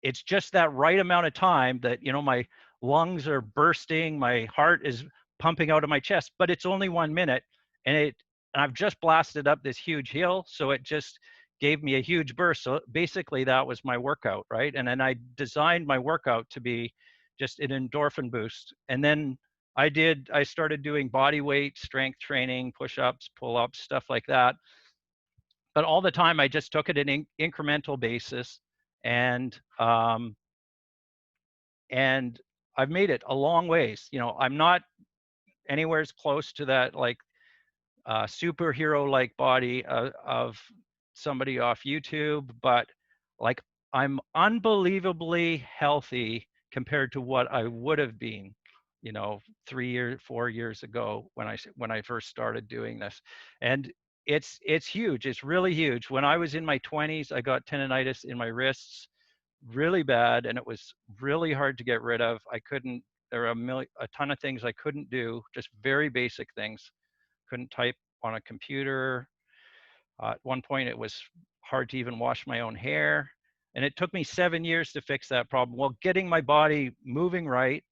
Speaker 4: it's just that right amount of time that, you know, my lungs are bursting, my heart is pumping out of my chest, but it's only 1 minute. And I've just blasted up this huge hill. So it just gave me a huge burst. So basically that was my workout, right? And then I designed my workout to be just an endorphin boost. And then I started doing body weight, strength training, push-ups, pull-ups, stuff like that. But all the time I just took it in incremental basis. And I've made it a long ways. You know, I'm not anywhere as close to that like superhero-like body of somebody off YouTube, but like I'm unbelievably healthy compared to what I would have been, you know, 4 years ago when I first started doing this. And it's huge. It's really huge. When I was in my 20s, I got tendonitis in my wrists really bad, and it was really hard to get rid of. There were a ton of things I couldn't do, just very basic things. Couldn't type on a computer. At one point, it was hard to even wash my own hair. And it took me 7 years to fix that problem. Well, getting my body moving right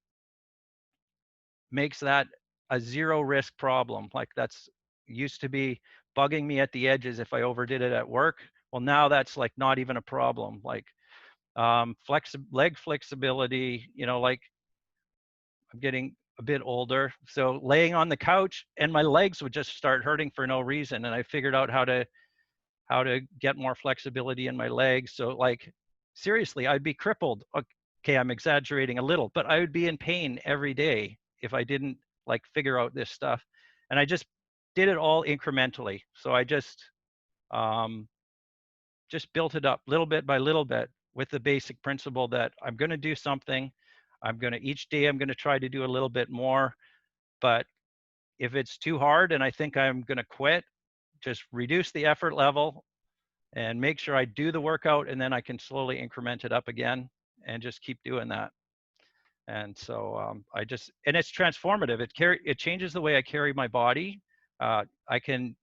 Speaker 4: makes that a zero risk problem. Like that's used to be bugging me at the edges if I overdid it at work. Well, now that's like not even a problem. Like leg flexibility, you know, like I'm getting a bit older. So laying on the couch and my legs would just start hurting for no reason. And I figured out how to get more flexibility in my legs. So like, seriously, I'd be crippled. Okay, I'm exaggerating a little, but I would be in pain every day if I didn't like figure out this stuff. And I just did it all incrementally. So I just built it up little bit by little bit with the basic principle that I'm going to do something. Each day I'm going to try to do a little bit more. But if it's too hard and I think I'm going to quit, just reduce the effort level and make sure I do the workout, and then I can slowly increment it up again and just keep doing that. And so and it's transformative. It changes the way I carry my body. I can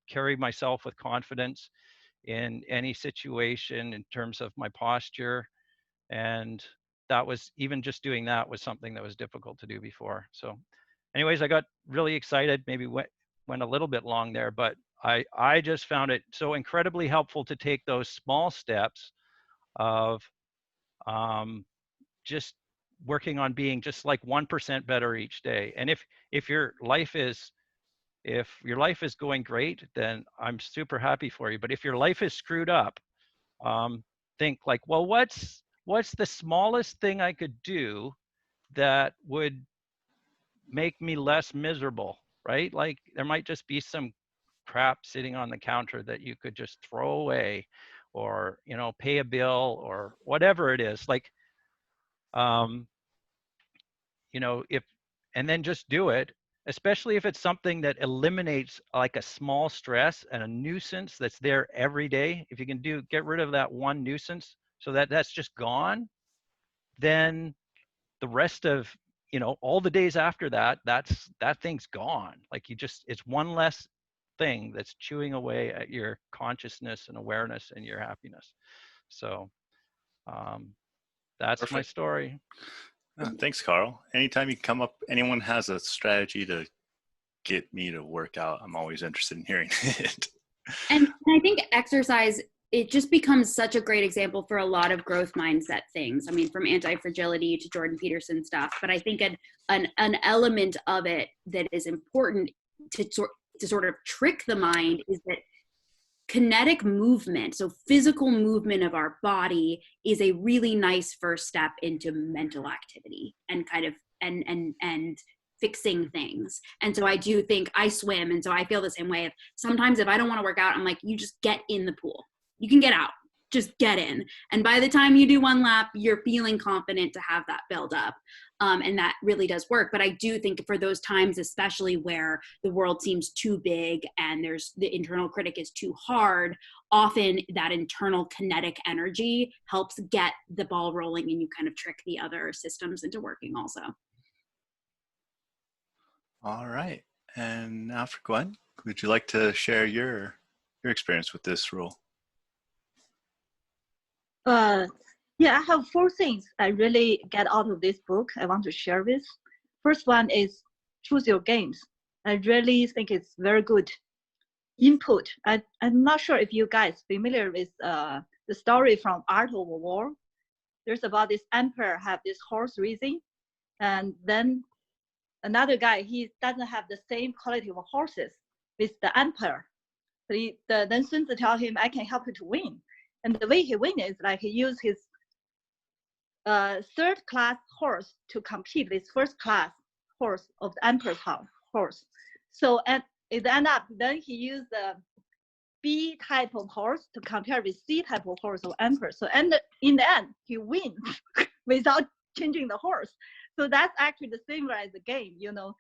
Speaker 4: carry myself with confidence in any situation in terms of my posture. And that was, even just doing that was something that was difficult to do before. So anyways, I got really excited, maybe went a little bit long there, but I just found it so incredibly helpful to take those small steps of just working on being just like 1% better each day. And if your life is going great, then I'm super happy for you. But if your life is screwed up, think like, well, what's the smallest thing I could do that would make me less miserable, right? Like there might just be some crap sitting on the counter that you could just throw away, or, you know, pay a bill or whatever it is. Like, you know, and then just do it, especially if it's something that eliminates like a small stress and a nuisance that's there every day. If you can get rid of that one nuisance so that that's just gone, then the rest of, you know, all the days after that, that thing's gone. Like it's one less thing that's chewing away at your consciousness and awareness and your happiness. So that's my
Speaker 2: Perfect.
Speaker 4: story.
Speaker 2: Thanks, Carl. Anytime you come up, anyone has a strategy to get me to work out, I'm always interested in hearing it.
Speaker 3: And I think exercise, it just becomes such a great example for a lot of growth mindset things. I mean, from anti-fragility to Jordan Peterson stuff, but I think an element of it that is important to sort of trick the mind is that kinetic movement, so physical movement of our body, is a really nice first step into mental activity and kind of and fixing things. And so I do think, I swim, and so I feel the same way. Sometimes if I don't want to work out, I'm like, you just get in the pool. You can get out, just get in. And by the time you do one lap, you're feeling confident to have that build up. And that really does work. But I do think for those times, especially where the world seems too big and the internal critic is too hard, often that internal kinetic energy helps get the ball rolling, and you kind of trick the other systems into working also.
Speaker 2: All right. And now for Gwen, would you like to share your experience with this rule?
Speaker 5: Yeah, I have 4 things I really get out of this book I want to share with. First one is choose your games. I really think it's very good input. I'm not sure if you guys familiar with the story from Art of War. There's about this emperor have this horse racing, and then another guy, he doesn't have the same quality of horses with the emperor. So then Sun Tzu tell him, I can help you to win. And the way he win is like he used his third class horse to compete with first class horse of the emperor's horse. So it end up, then he used the B type of horse to compare with C type of horse of emperor. So in the end, he wins without changing the horse. So that's actually the same as the game, you know.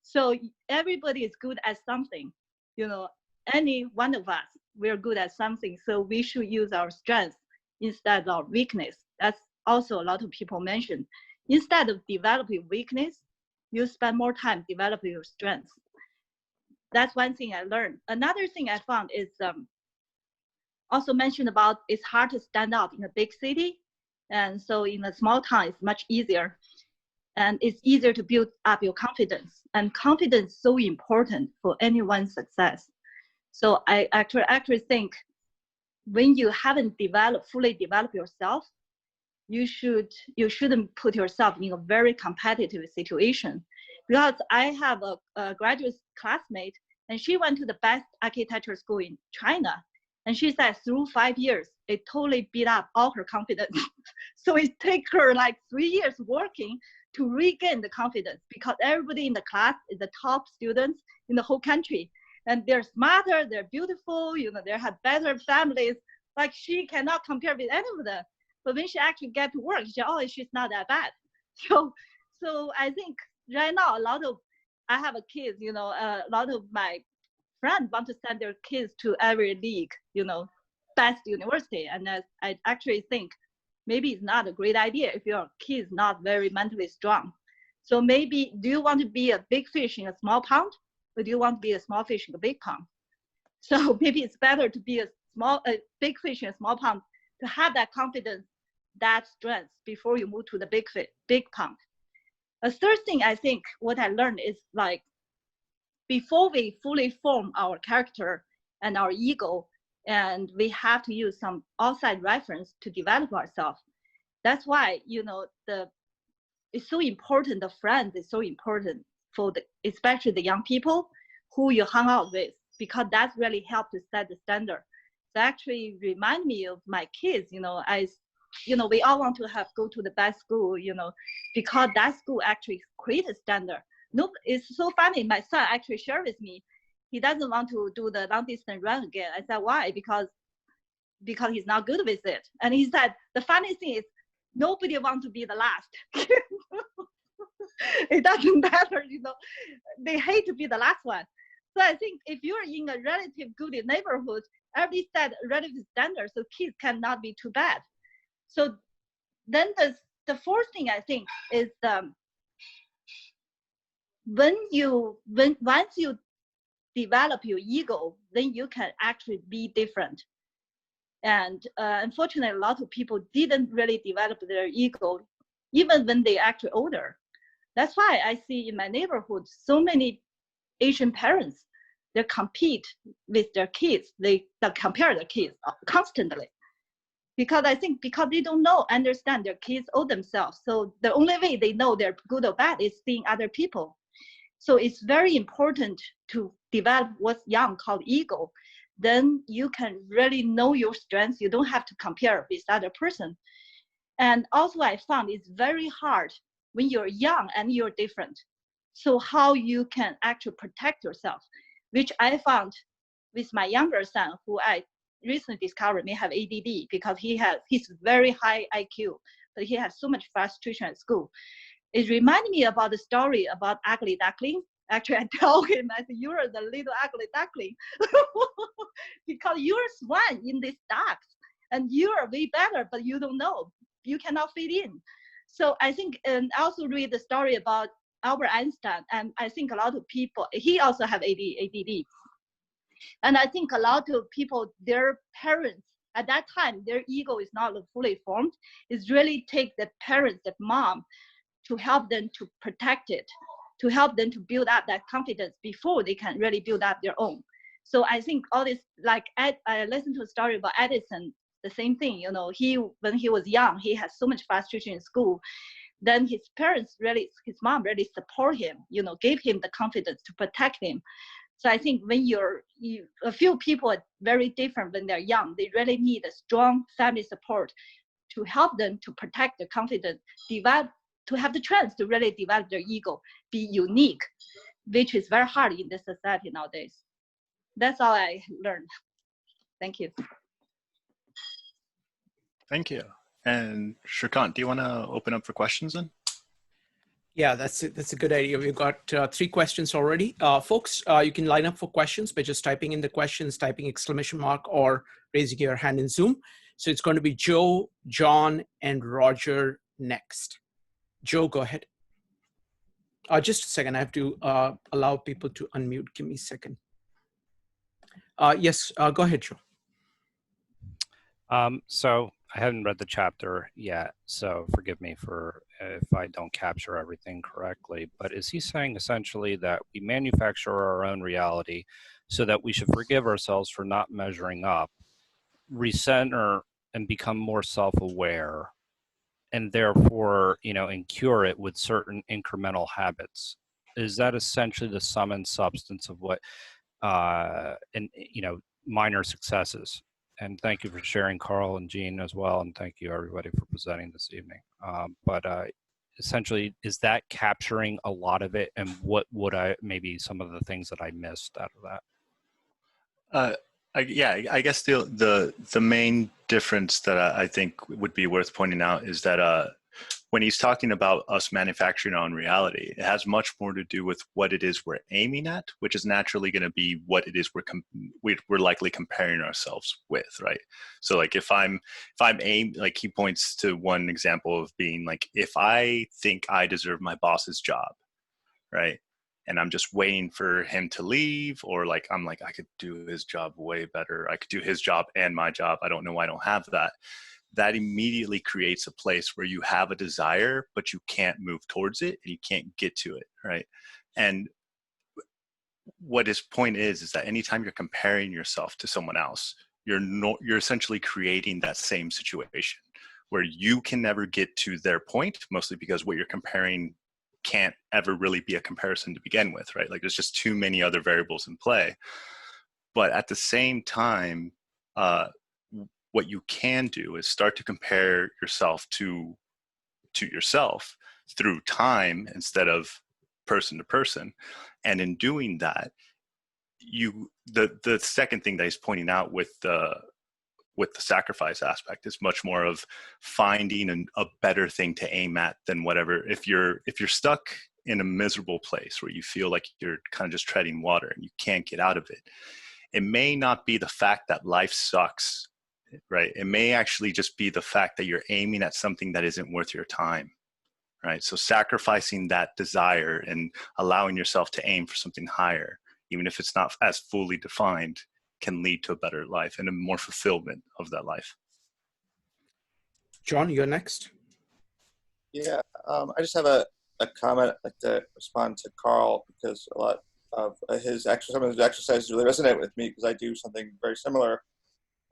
Speaker 5: So everybody is good at something, you know. Any one of us, we're good at something. So we should use our strength instead of weakness. That's also a lot of people mention. Instead of developing weakness, you spend more time developing your strength. That's one thing I learned. Another thing I found is also mentioned about it's hard to stand out in a big city. And so in a small town, it's much easier. And it's easier to build up your confidence. And confidence is so important for anyone's success. So I actually think when you haven't fully developed yourself, you shouldn't put yourself in a very competitive situation. Because I have a graduate classmate, and she went to the best architecture school in China. And she said through 5 years, it totally beat up all her confidence. So it takes her like 3 years working to regain the confidence, because everybody in the class is the top students in the whole country. And they're smarter, they're beautiful, you know, they have better families. Like she cannot compare with any of them. But when she actually get to work, she said, oh, she's not that bad. So I think right now, I have a kids, you know, a lot of my friends want to send their kids to every league, you know, best university. And I actually think maybe it's not a great idea if your kid's not very mentally strong. So maybe, do you want to be a big fish in a small pond, or do you want to be a small fish in a big pond? So maybe it's better to be a big fish in a small pond, to have that confidence, that strength before you move to the big pond. A third thing I think what I learned is like, before we fully form our character and our ego, and we have to use some outside reference to develop ourselves. That's why, it's so important. The friends is so important for especially the young people who you hang out with, because that really helps to set the standard. So actually remind me of my kids, we all want to go to the best school, because that school actually creates a standard. No, it's so funny. My son actually shared with me, he doesn't want to do the long distance run again. I said, why? Because he's not good with it. And he said, the funny thing is, nobody wants to be the last. It doesn't matter, they hate to be the last one. So I think if you're in a relative good neighborhood, every set relative standards, so kids cannot be too bad. So then the fourth thing I think is once you develop your ego, then you can actually be different. And unfortunately, a lot of people didn't really develop their ego, even when they actually older. That's why I see in my neighborhood so many Asian parents, they compete with their kids. They compare their kids constantly. Because I think because they don't understand their kids or themselves. So the only way they know they're good or bad is seeing other people. So it's very important to develop what's Jung called ego. Then you can really know your strengths. You don't have to compare with other person. And also I found it's very hard when you're young and you're different. So how you can actually protect yourself, which I found with my younger son, who I recently discovered may have ADD, because he's very high IQ, but he has so much frustration at school. It reminded me about the story about ugly duckling. Actually, I tell him, I said, you're the little ugly duckling because you're swan in these ducks and you're way better, but you don't know. You cannot fit in. So I think, and I also read the story about Albert Einstein, and I think a lot of people, he also have ADD. And I think a lot of people, their parents, at that time, their ego is not fully formed. It's really take the parents, the mom, to help them to protect it, to help them to build up that confidence before they can really build up their own. So I think all this, like I listened to a story about Edison, the same thing, when he was young, he had so much frustration in school. Then his mom really support him, gave him the confidence to protect him. So I think when a few people are very different when they're young, they really need a strong family support to help them to protect their confidence, to have the chance to really develop their ego, be unique, which is very hard in this society nowadays. That's all I learned. Thank you.
Speaker 2: Thank you. And Shrikant, do you want to open up for questions then?
Speaker 1: Yeah, that's a good idea. We've got 3 questions already. Folks, you can line up for questions by just typing in the questions, typing exclamation mark, or raising your hand in Zoom. So it's going to be Joe, John, and Roger next. Joe, go ahead. Just a second. I have to allow people to unmute. Give me a second. Yes, go ahead, Joe.
Speaker 6: So I haven't read the chapter yet, so forgive me for if I don't capture everything correctly, but is he saying essentially that we manufacture our own reality so that we should forgive ourselves for not measuring up, recenter and become more self-aware, and therefore, and cure it with certain incremental habits? Is that essentially the sum and substance of what, minor successes? And thank you for sharing, Carl and Jean, as well. And thank you, everybody, for presenting this evening. But essentially, is that capturing a lot of it? And what would maybe some of the things that I missed out of that?
Speaker 2: I guess the main difference that I think would be worth pointing out is that when he's talking about us manufacturing our own reality, it has much more to do with what it is we're aiming at, which is naturally going to be what it is we're likely comparing ourselves with, right? So like if I'm aimed, like he points to one example of being like, if I think I deserve my boss's job, right? And I'm just waiting for him to leave, or like, I'm like, I could do his job way better. I could do his job and my job. I don't know why I don't have that. That immediately creates a place where you have a desire, but you can't move towards it and you can't get to it, right? And what his point is that anytime you're comparing yourself to someone else, you're essentially creating that same situation where you can never get to their point, mostly because what you're comparing can't ever really be a comparison to begin with, right? Like there's just too many other variables in play. But at the same time, what you can do is start to compare yourself to yourself through time instead of person to person. And in doing that, the second thing that he's pointing out with the sacrifice aspect is much more of finding a better thing to aim at than whatever. If you're stuck in a miserable place where you feel like you're kind of just treading water and you can't get out of it, it may not be the fact that life sucks, right? It may actually just be the fact that you're aiming at something that isn't worth your time, right? So sacrificing that desire and allowing yourself to aim for something higher, even if it's not as fully defined, can lead to a better life and a more fulfillment of that life.
Speaker 1: John, you're next.
Speaker 7: Yeah, I just have a comment. I'd like to respond to Carl because a lot of some of his exercises really resonate with me because I do something very similar.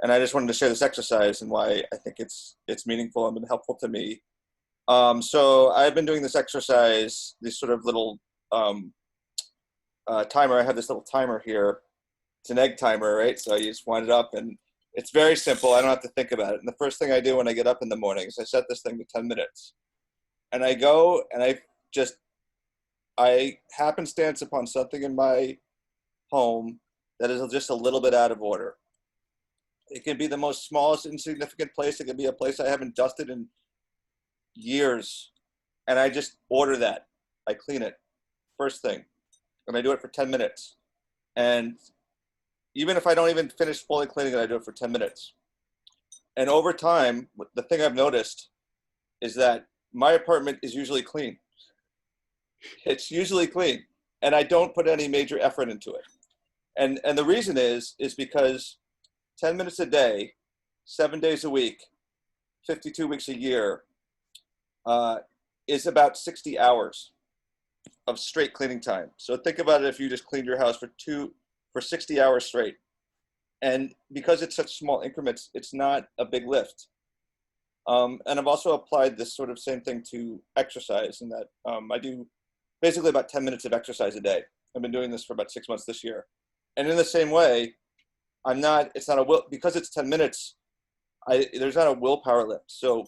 Speaker 7: And I just wanted to share this exercise and why I think it's meaningful and been helpful to me. So I've been doing this exercise, this sort of little timer. I have this little timer here. It's an egg timer, right? So you just wind it up and it's very simple. I don't have to think about it. And the first thing I do when I get up in the morning is I set this thing to 10 minutes. And I go and I happenstance upon something in my home that is just a little bit out of order. It can be the most smallest, insignificant place. It can be a place I haven't dusted in years. And I just order that. I clean it first thing. And I do it for 10 minutes. And even if I don't even finish fully cleaning it, I do it for 10 minutes. And over time, the thing I've noticed is that my apartment is usually clean. It's usually clean. And I don't put any major effort into it. And the reason is because 10 minutes a day, 7 days a week, 52 weeks a year, is about 60 hours of straight cleaning time. So think about it if you just cleaned your house for 60 hours straight. And because it's such small increments, it's not a big lift. And I've also applied this sort of same thing to exercise in that I do basically about 10 minutes of exercise a day. I've been doing this for about 6 months this year. And in the same way, because it's 10 minutes, there's not a willpower lift. So,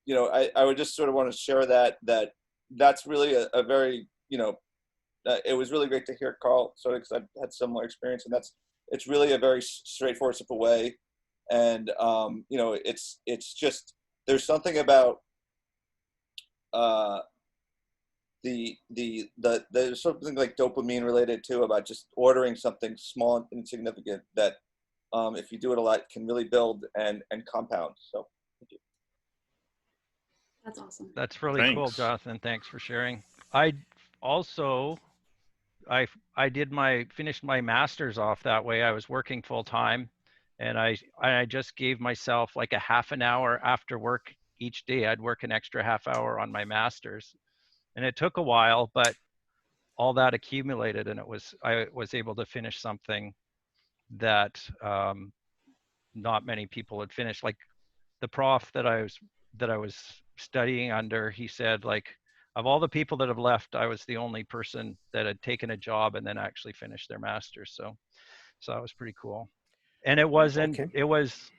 Speaker 7: I would just sort of want to share that's really a very, it was really great to hear Carl, because I've had similar experience, and it's really a very straightforward, simple way. And, it's just, there's something about there's something like dopamine related too about just ordering something small and insignificant that if you do it a lot can really build and compound. So thank you.
Speaker 3: That's awesome.
Speaker 4: That's really cool, Jonathan. Thanks for sharing. I also finished my master's off that way. I was working full time, and I just gave myself like a half an hour after work each day. I'd work an extra half hour on my master's, and it took a while, but all that accumulated, and I was able to finish something that not many people had finished. Like the prof that I was studying under, he said, like, of all the people that have left, I was the only person that had taken a job and then actually finished their master's. So that was pretty cool. And it wasn't, it was,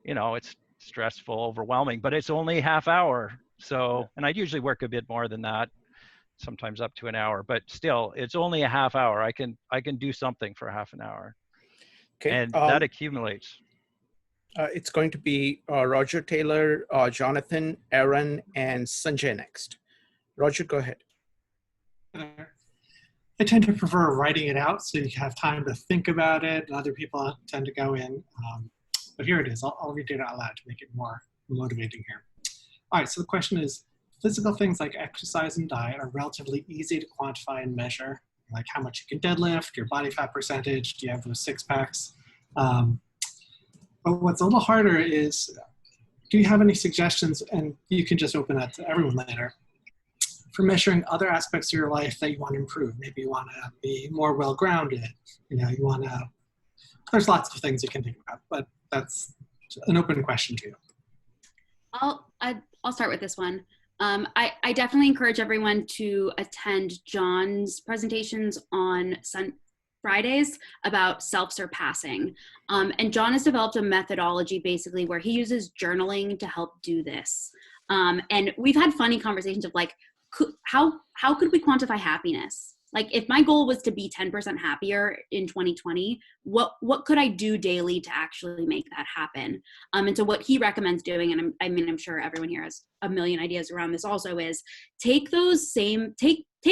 Speaker 4: it's stressful, overwhelming, but it's only half hour. So, and I usually work a bit more than that, sometimes up to an hour, but still it's only a half hour. I can do something for half an hour. Okay. And that accumulates.
Speaker 1: It's going to be Roger, Taylor, Jonathan, Aaron, and Sanjay next. Roger, go ahead.
Speaker 8: I tend to prefer writing it out so you have time to think about it, and other people tend to go in. But here it is. I'll read it out loud to make it more motivating here. All right, so the question is, physical things like exercise and diet are relatively easy to quantify and measure, like how much you can deadlift, your body fat percentage, do you have those six packs? But what's a little harder is, do you have any suggestions, and you can just open that to everyone later, for measuring other aspects of your life that you want to improve? Maybe you want to be more well-grounded, you want to, there's lots of things you can think about, but that's an open question to you.
Speaker 3: I'll start with this one. I definitely encourage everyone to attend John's presentations on Fridays about self-surpassing. And John has developed a methodology basically where he uses journaling to help do this. And we've had funny conversations of like, how could we quantify happiness? Like if my goal was to be 10% happier in 2020, what could I do daily to actually make that happen? And so what he recommends doing, and I'm sure everyone here has a million ideas around this also, is take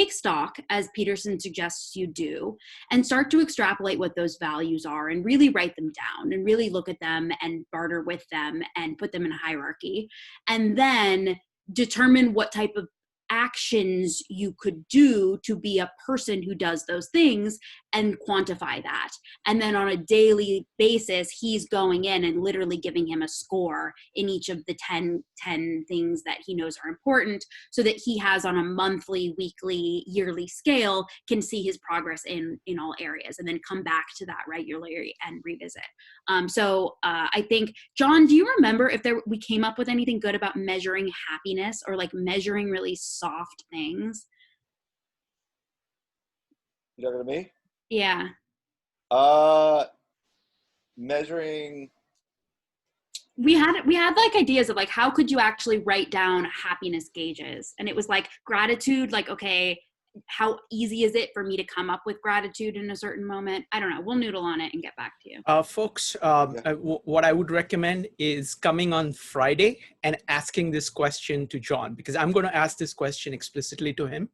Speaker 3: stock, as Peterson suggests you do, and start to extrapolate what those values are and really write them down and really look at them and barter with them and put them in a hierarchy. And then determine what type of actions you could do to be a person who does those things and quantify that. And then on a daily basis, he's going in and literally giving him a score in each of the 10 things that he knows are important, so that he has on a monthly, weekly, yearly scale, can see his progress in all areas, and then come back to that regularly and revisit. I think, John, do you remember if we came up with anything good about measuring happiness, or like measuring really soft things?
Speaker 7: You talking to me?
Speaker 3: Yeah.
Speaker 7: Measuring.
Speaker 3: We had like ideas of like, how could you actually write down happiness gauges? And it was like gratitude, like, okay, how easy is it for me to come up with gratitude in a certain moment? I don't know. We'll noodle on it and get back to you.
Speaker 1: Folks, what I would recommend is coming on Friday and asking this question to John, because I'm going to ask this question explicitly to him.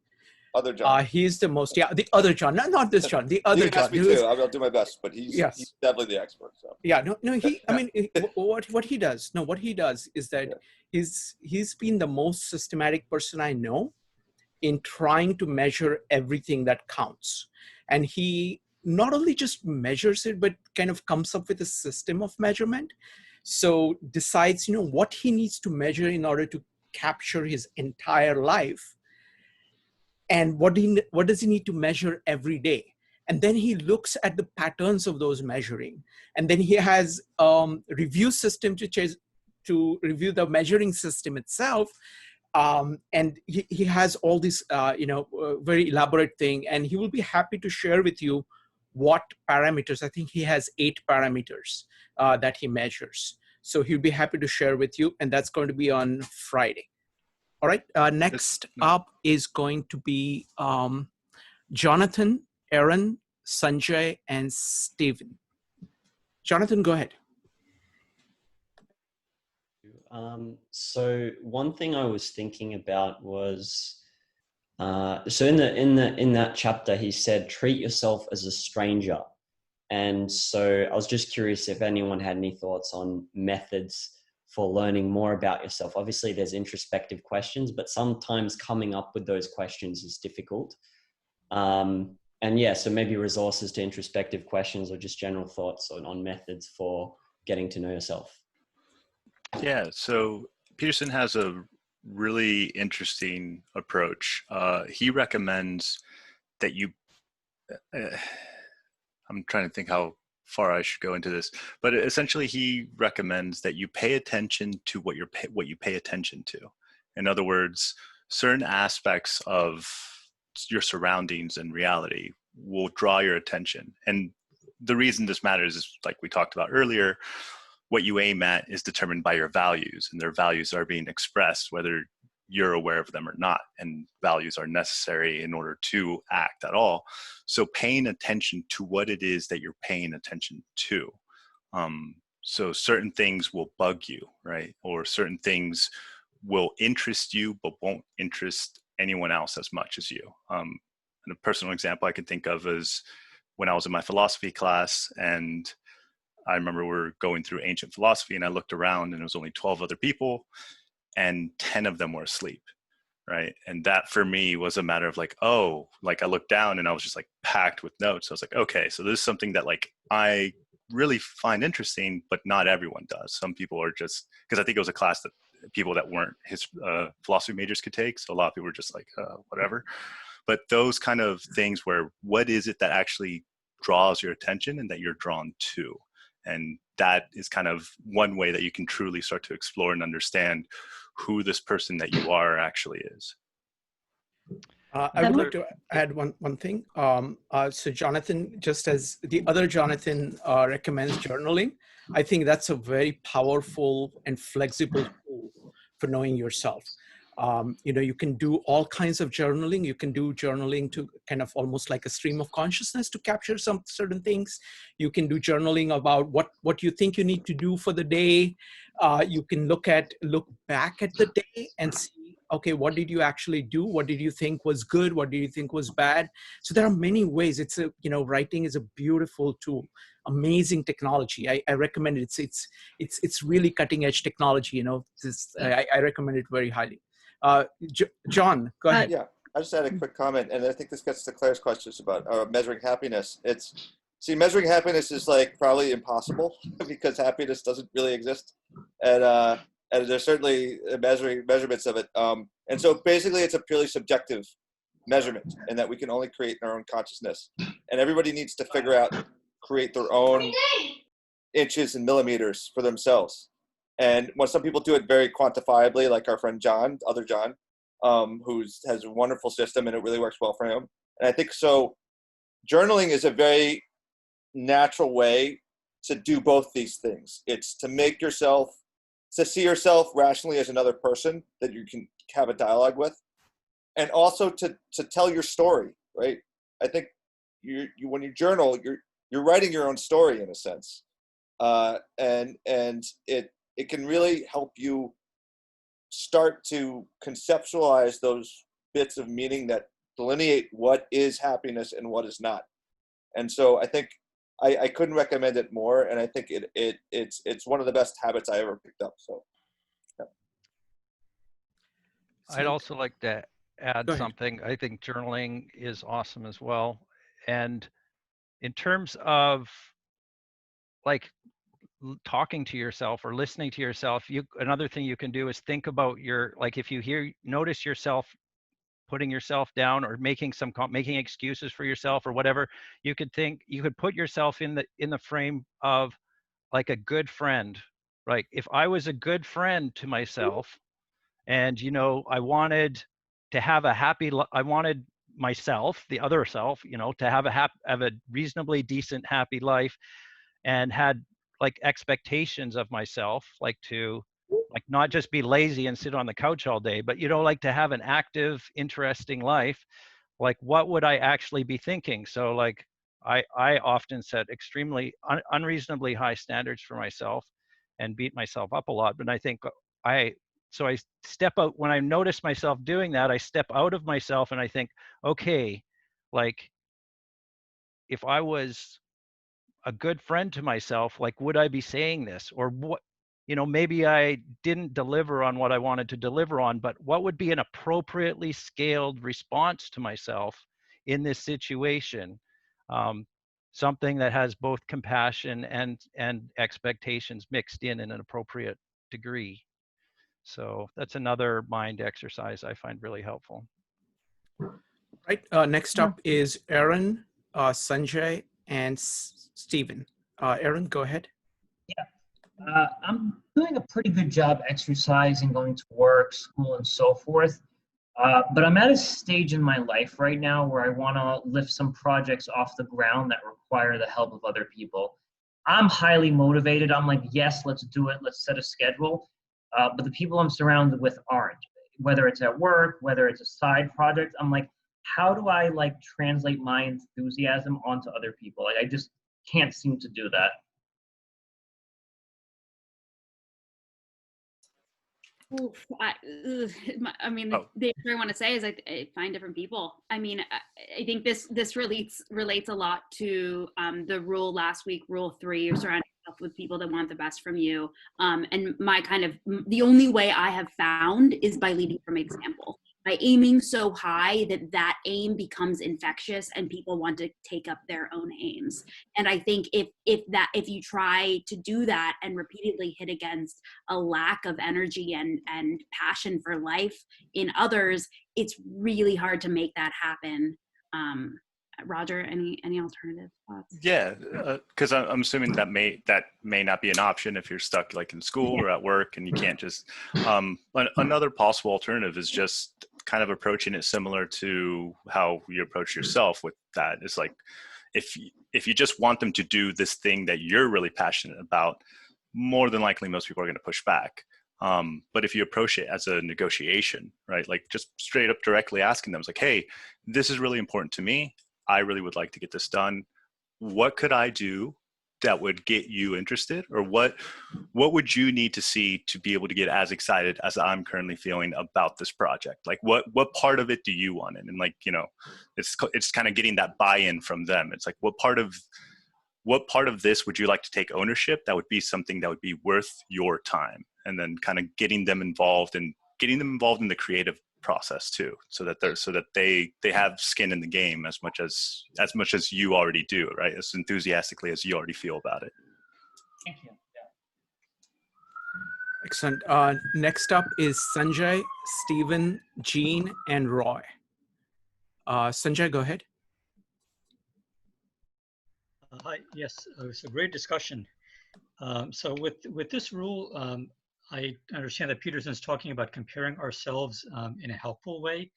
Speaker 7: Other John.
Speaker 1: He's the most, the other John, not this John, the other
Speaker 7: you can
Speaker 1: John.
Speaker 7: ask me too. I'll do my best, but he's definitely the expert. So.
Speaker 1: Yeah, what he does is that he's been the most systematic person I know in trying to measure everything that counts. And he not only just measures it, but kind of comes up with a system of measurement. So decides, what he needs to measure in order to capture his entire life. And what does he need to measure every day? And then he looks at the patterns of those measuring. And then he has review system to review the measuring system itself. And he has all this, very elaborate thing, and he will be happy to share with you what parameters. I think he has 8 parameters that he measures. So he'll be happy to share with you, and that's going to be on Friday. All right. Next up is going to be Jonathan, Aaron, Sanjay, and Stephen. Jonathan, go ahead.
Speaker 9: So one thing I was thinking about was, so in that chapter, he said, treat yourself as a stranger. And so I was just curious if anyone had any thoughts on methods for learning more about yourself. Obviously there's introspective questions, but sometimes coming up with those questions is difficult. And so maybe resources to introspective questions, or just general thoughts on methods for getting to know yourself.
Speaker 2: Yeah, so Peterson has a really interesting approach. He recommends that you, I'm trying to think how far I should go into this, but essentially he recommends that you pay attention to what you pay attention to. In other words, certain aspects of your surroundings and reality will draw your attention. And the reason this matters is, like we talked about earlier, what you aim at is determined by your values, and their values are being expressed whether you're aware of them or not, and values are necessary in order to act at all. So paying attention to what it is that you're paying attention to. So certain things will bug you, right? Or certain things will interest you but won't interest anyone else as much as you. And a personal example I can think of is when I was in my philosophy class, and I remember we were going through ancient philosophy, and I looked around and it was only 12 other people and 10 of them were asleep, right? And that for me was a matter of like, oh, like I looked down and I was just like packed with notes. I was like, okay, so this is something that like I really find interesting, but not everyone does. Some people are just, because I think it was a class that people that weren't his philosophy majors could take. So a lot of people were just like, whatever. But those kind of things where what is it that actually draws your attention and that you're drawn to? And that is kind of one way that you can truly start to explore and understand who this person that you are actually is.
Speaker 1: I would like to add one thing. So Jonathan, just as the other Jonathan recommends journaling, I think that's a very powerful and flexible tool for knowing yourself. You can do all kinds of journaling. You can do journaling to kind of almost like a stream of consciousness to capture some certain things. You can do journaling about what you think you need to do for the day. You can look back at the day and see, okay, what did you actually do? What did you think was good? What did you think was bad? So there are many ways. Writing is a beautiful tool, amazing technology. I recommend it. It's really cutting edge technology. I recommend it very highly. John, go ahead.
Speaker 7: Yeah, I just had a quick comment, and I think this gets to Claire's questions about measuring happiness. Measuring happiness is like probably impossible because happiness doesn't really exist, and there's certainly measurements of it. And so basically, it's a purely subjective measurement, and that we can only create in our own consciousness. And everybody needs to create their own inches and millimeters for themselves. And when some people do it very quantifiably, like our friend John, other John, who has a wonderful system and it really works well for him. And I think so. Journaling is a very natural way to do both these things. It's to see yourself rationally as another person that you can have a dialogue with, and also to tell your story, right? I think when you journal, you're writing your own story in a sense, and it can really help you start to conceptualize those bits of meaning that delineate what is happiness and what is not. And so I think I couldn't recommend it more, and I think it's one of the best habits I ever picked up. So, yeah.
Speaker 4: I'd also like to add something. I think journaling is awesome as well. And in terms of like talking to yourself or listening to yourself, another thing you can do is think about if you notice yourself putting yourself down or making excuses for yourself or whatever, you could put yourself in the frame of like a good friend. Like if I was a good friend to myself, and I wanted to have I wanted myself, the other self, to have a reasonably decent, happy life, and had like expectations of myself, like to not just be lazy and sit on the couch all day, but like to have an active, interesting life. Like what would I actually be thinking? So like I often set extremely unreasonably high standards for myself and beat myself up a lot. But I think I step out when I notice myself doing that. I step out of myself and I think, okay, like if I was a good friend to myself, like would I be saying this? Or what, maybe I didn't deliver on what I wanted to deliver on, but what would be an appropriately scaled response to myself in this situation? Something that has both compassion and expectations mixed in an appropriate degree. So that's another mind exercise I find really helpful.
Speaker 1: Right. Next up is Aaron, Sanjay, and Stephen. Aaron, go ahead.
Speaker 10: Yeah, I'm doing a pretty good job exercising, going to work, school, and so forth. But I'm at a stage in my life right now where I want to lift some projects off the ground that require the help of other people. I'm highly motivated. I'm like, yes, let's do it. Let's set a schedule. But the people I'm surrounded with aren't. Whether it's at work, whether it's a side project, I'm like, how do I like translate my enthusiasm onto other people? Like, I just can't seem to do that.
Speaker 3: I mean, the thing I want to say is I find different people. I mean, I think this relates a lot to the rule last week, rule 3, you're surrounding yourself with people that want the best from you. And the only way I have found is by leading from example, by aiming so high that aim becomes infectious and people want to take up their own aims. And I think if you try to do that and repeatedly hit against a lack of energy and passion for life in others, it's really hard to make that happen. Roger, any alternative thoughts?
Speaker 2: Yeah, because I'm assuming that may not be an option if you're stuck like in school or at work and you can't just. Another possible alternative is just kind of approaching it similar to how you approach yourself with that. It's like if you just want them to do this thing that you're really passionate about, more than likely most people are going to push back. But if you approach it as a negotiation, right, like just straight up directly asking them, it's like, hey, this is really important to me. I really would like to get this done. What could I do that would get you interested? Or what would you need to see to be able to get as excited as I'm currently feeling about this project? Like what part of it do you want in? And like, you know, it's kind of getting that buy-in from them. It's like, what part of this would you like to take ownership? That would be something that would be worth your time. And then kind of getting them involved in the creative process too, so that they have skin in the game as much as you already do, right? As enthusiastically as you already feel about it.
Speaker 10: Thank you.
Speaker 1: Excellent. Next up is Sanjay, Stephen, Jean, and Roy. Sanjay, go ahead.
Speaker 11: Hi. Yes, it was a great discussion. So with this rule, I understand that Peterson's talking about comparing ourselves in a helpful way.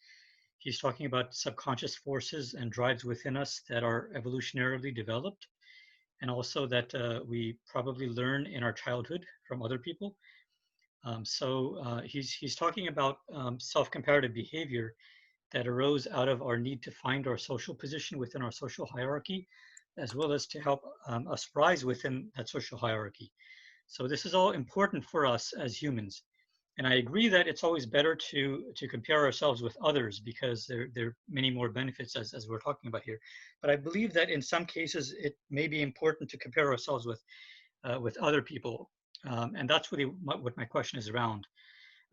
Speaker 11: He's talking about subconscious forces and drives within us that are evolutionarily developed, and also that we probably learn in our childhood from other people. He's talking about self-comparative behavior that arose out of our need to find our social position within our social hierarchy, as well as to help us rise within that social hierarchy. So this is all important for us as humans. And I agree that it's always better to compare ourselves with others because there are many more benefits as we're talking about here. But I believe that in some cases, it may be important to compare ourselves with other people. And that's really what my question is around.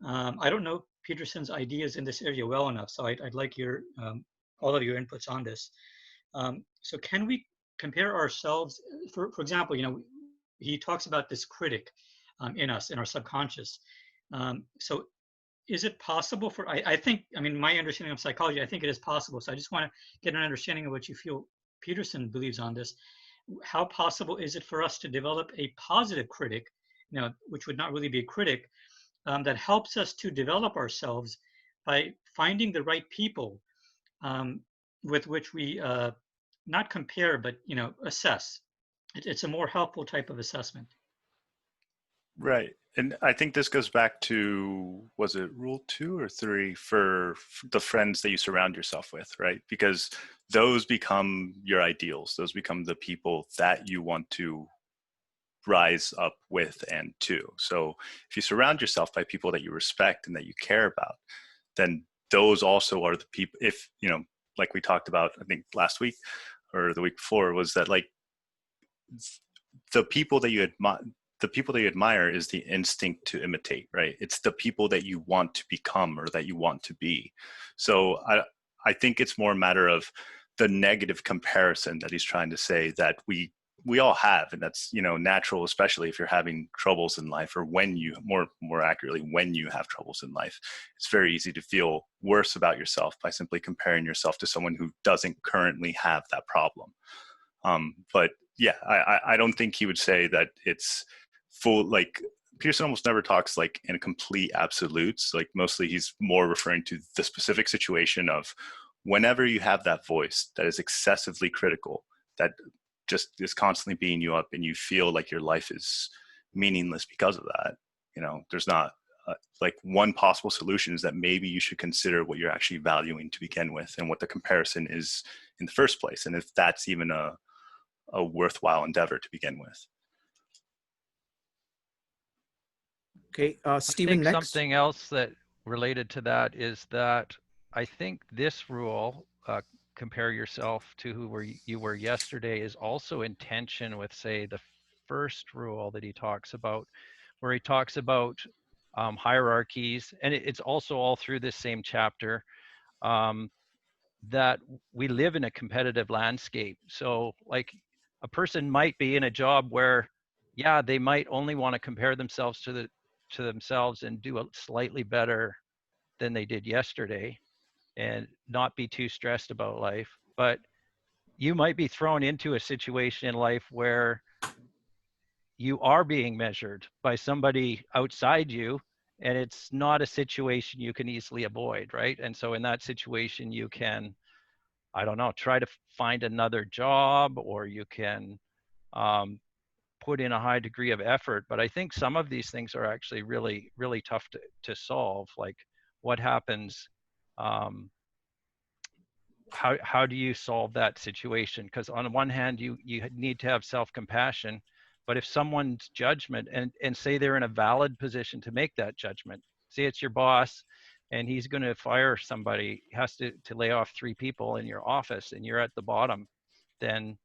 Speaker 11: I don't know Peterson's ideas in this area well enough, so I'd like all of your inputs on this. So can we compare ourselves, for example, you know, he talks about this critic in us, in our subconscious. So is it possible for, I think, I mean, my understanding of psychology, I think it is possible. So I just want to get an understanding of what you feel Peterson believes on this. How possible is it for us to develop a positive critic, you know, which would not really be a critic, that helps us to develop ourselves by finding the right people with which we not compare, but, you know, assess. It's a more helpful type of assessment.
Speaker 2: Right. And I think this goes back to, was it rule 2 or 3 for the friends that you surround yourself with, right? Because those become your ideals. Those become the people that you want to rise up with and to. So if you surround yourself by people that you respect and that you care about, then those also are the people, if, you know, like we talked about, I think last week or the week before, was that like the people that you admire is the instinct to imitate, right? It's the people that you want to become or that you want to be. So I think it's more a matter of the negative comparison that he's trying to say that we all have, and that's, you know, natural, especially if you're having troubles in life, or when you, more accurately, when you have troubles in life. It's very easy to feel worse about yourself by simply comparing yourself to someone who doesn't currently have that problem. But yeah, I don't think he would say that it's full, like Peterson almost never talks like in complete absolutes. Like mostly he's more referring to the specific situation of whenever you have that voice that is excessively critical, that just is constantly beating you up and you feel like your life is meaningless because of that. You know, there's not like one possible solution is that maybe you should consider what you're actually valuing to begin with and what the comparison is in the first place. And if that's even a worthwhile endeavor to begin with.
Speaker 1: Okay, Stephen,
Speaker 4: I think
Speaker 1: next.
Speaker 4: something else that related to that is that I think this rule, compare yourself to who you were yesterday, is also in tension with, say, the first rule that he talks about, where he talks about hierarchies, and it's also all through this same chapter, that we live in a competitive landscape. So like a person might be in a job where, yeah, they might only want to compare themselves to themselves and do a slightly better than they did yesterday and not be too stressed about life. But you might be thrown into a situation in life where you are being measured by somebody outside you, and it's not a situation you can easily avoid, right? And so in that situation, you can, I don't know, try to find another job, or you can put in a high degree of effort. But I think some of these things are actually really, really tough to solve. Like, what happens? How do you solve that situation? Because on one hand, you need to have self-compassion, but if someone's judgment, and say they're in a valid position to make that judgment, say it's your boss and he's going to fire somebody, has to lay off 3 people in your office, and you're at the bottom, then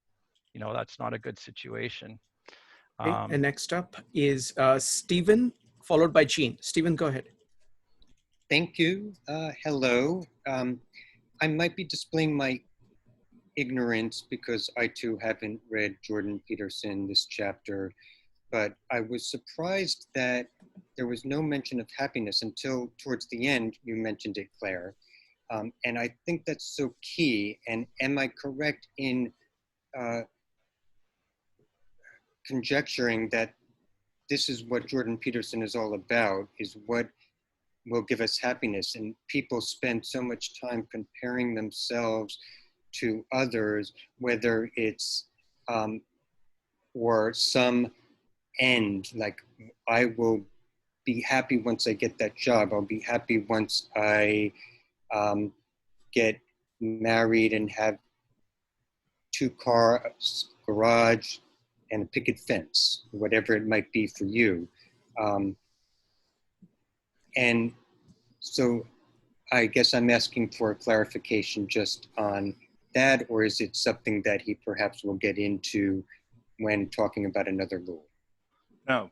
Speaker 4: that's not a good situation.
Speaker 1: Okay, and next up is Stephen, followed by Jean. Stephen, go ahead.
Speaker 12: Thank you. Hello. I might be displaying my ignorance because I too haven't read Jordan Peterson, this chapter, but I was surprised that there was no mention of happiness until towards the end. You mentioned it, Claire. And I think that's so key. And am I correct in conjecturing that this is what Jordan Peterson is all about, is what will give us happiness? And people spend so much time comparing themselves to others, whether it's or some end, like I will be happy once I get that job. I'll be happy once I get married and have 2 cars, garage, and a picket fence, whatever it might be for you. And so I guess I'm asking for a clarification just on that, or is it something that he perhaps will get into when talking about another rule?
Speaker 2: No,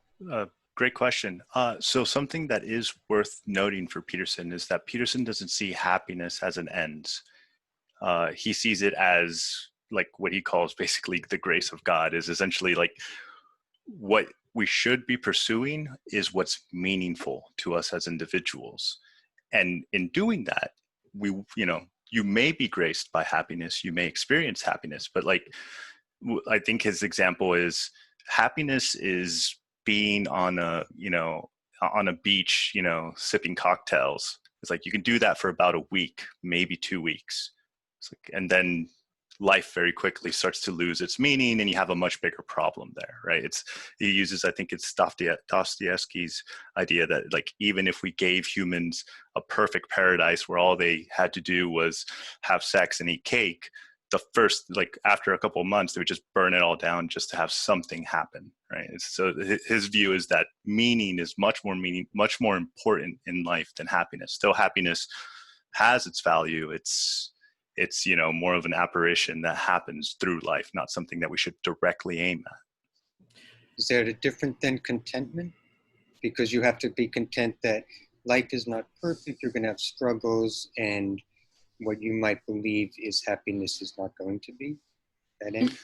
Speaker 2: great question. So something that is worth noting for Peterson is that Peterson doesn't see happiness as an end. He sees it as like what he calls basically the grace of God, is essentially like what we should be pursuing is what's meaningful to us as individuals. And in doing that, you may be graced by happiness, you may experience happiness, but like, I think his example is happiness is being on a beach, sipping cocktails. It's like, you can do that for about a week, maybe 2 weeks. It's like, and then life very quickly starts to lose its meaning, and you have a much bigger problem there, right? He uses, I think it's Dostoevsky's idea that like, even if we gave humans a perfect paradise where all they had to do was have sex and eat cake, the first, like after a couple of months, they would just burn it all down just to have something happen, right? So his view is that meaning is much more important in life than happiness. Still, happiness has its value. It's more of an apparition that happens through life, not something that we should directly aim at.
Speaker 12: Is that different than contentment? Because you have to be content that life is not perfect, you're going to have struggles, and what you might believe is happiness is not going to be that end.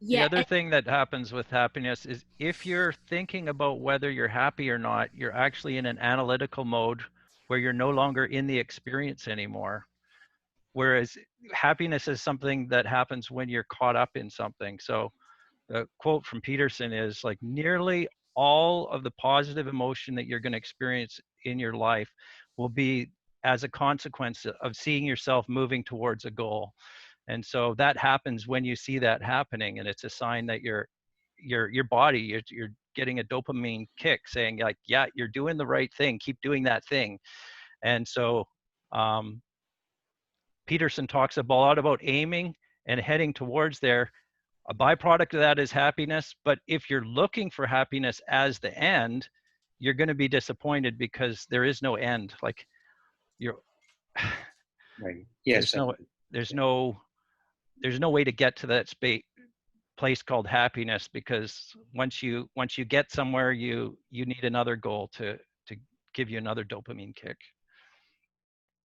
Speaker 4: The other thing that happens with happiness is if you're thinking about whether you're happy or not, you're actually in an analytical mode where you're no longer in the experience anymore. Whereas happiness is something that happens when you're caught up in something. So the quote from Peterson is like, nearly all of the positive emotion that you're going to experience in your life will be as a consequence of seeing yourself moving towards a goal. And so that happens when you see that happening, and it's a sign that your body, you're getting a dopamine kick saying like, yeah, you're doing the right thing, keep doing that thing. And so Peterson talks a lot about aiming and heading towards there. A byproduct of that is happiness, but if you're looking for happiness as the end, you're going to be disappointed because there is no end. Like
Speaker 12: right. Yes.
Speaker 4: There's no way to get to that place called happiness, because once you get somewhere, you need another goal to give you another dopamine kick.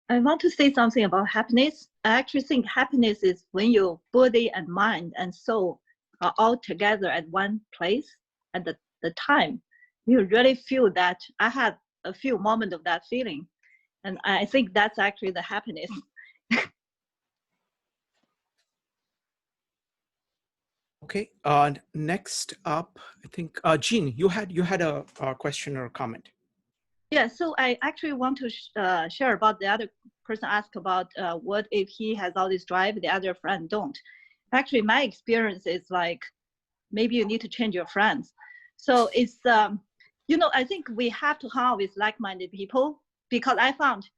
Speaker 5: I want to say something about happiness. I actually think happiness is when your body and mind and soul are all together at one place at the time. You really feel that. I had a few moments of that feeling. And I think that's actually the happiness.
Speaker 1: Okay. Next up, I think Jean, you had a question or a comment.
Speaker 5: Yeah, so I actually want to share about the other person asked about what if he has all this drive, the other friend don't. Actually, my experience is like, maybe you need to change your friends. So it's, you know, I think we have to hang out with like-minded people, because I found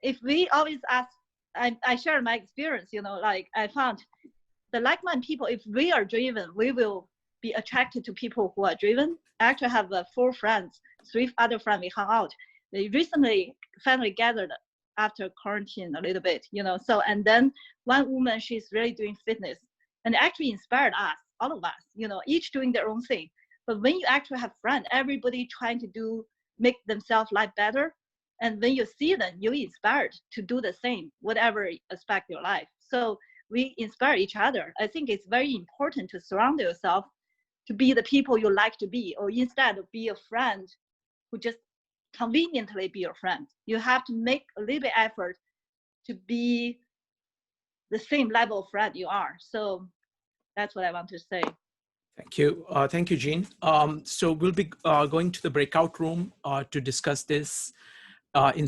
Speaker 5: if we always ask, I share my experience, you know, like I found the like-minded people, if we are driven, we will be attracted to people who are driven. I actually have 4 friends, 3 other friends we hung out. They recently finally gathered after quarantine a little bit, you know. So, and then one woman, she's really doing fitness and actually inspired us, all of us, you know, each doing their own thing. But when you actually have friends, everybody trying to make themselves life better. And when you see them, you're inspired to do the same, whatever aspect of your life. So we inspire each other. I think it's very important to surround yourself to be the people you like to be, or instead of be a friend who just conveniently be your friend. You have to make a little bit effort to be the same level of friend you are. So that's what I want to say.
Speaker 1: Thank you. Thank you, Jean. So we'll be going to the breakout room to discuss this in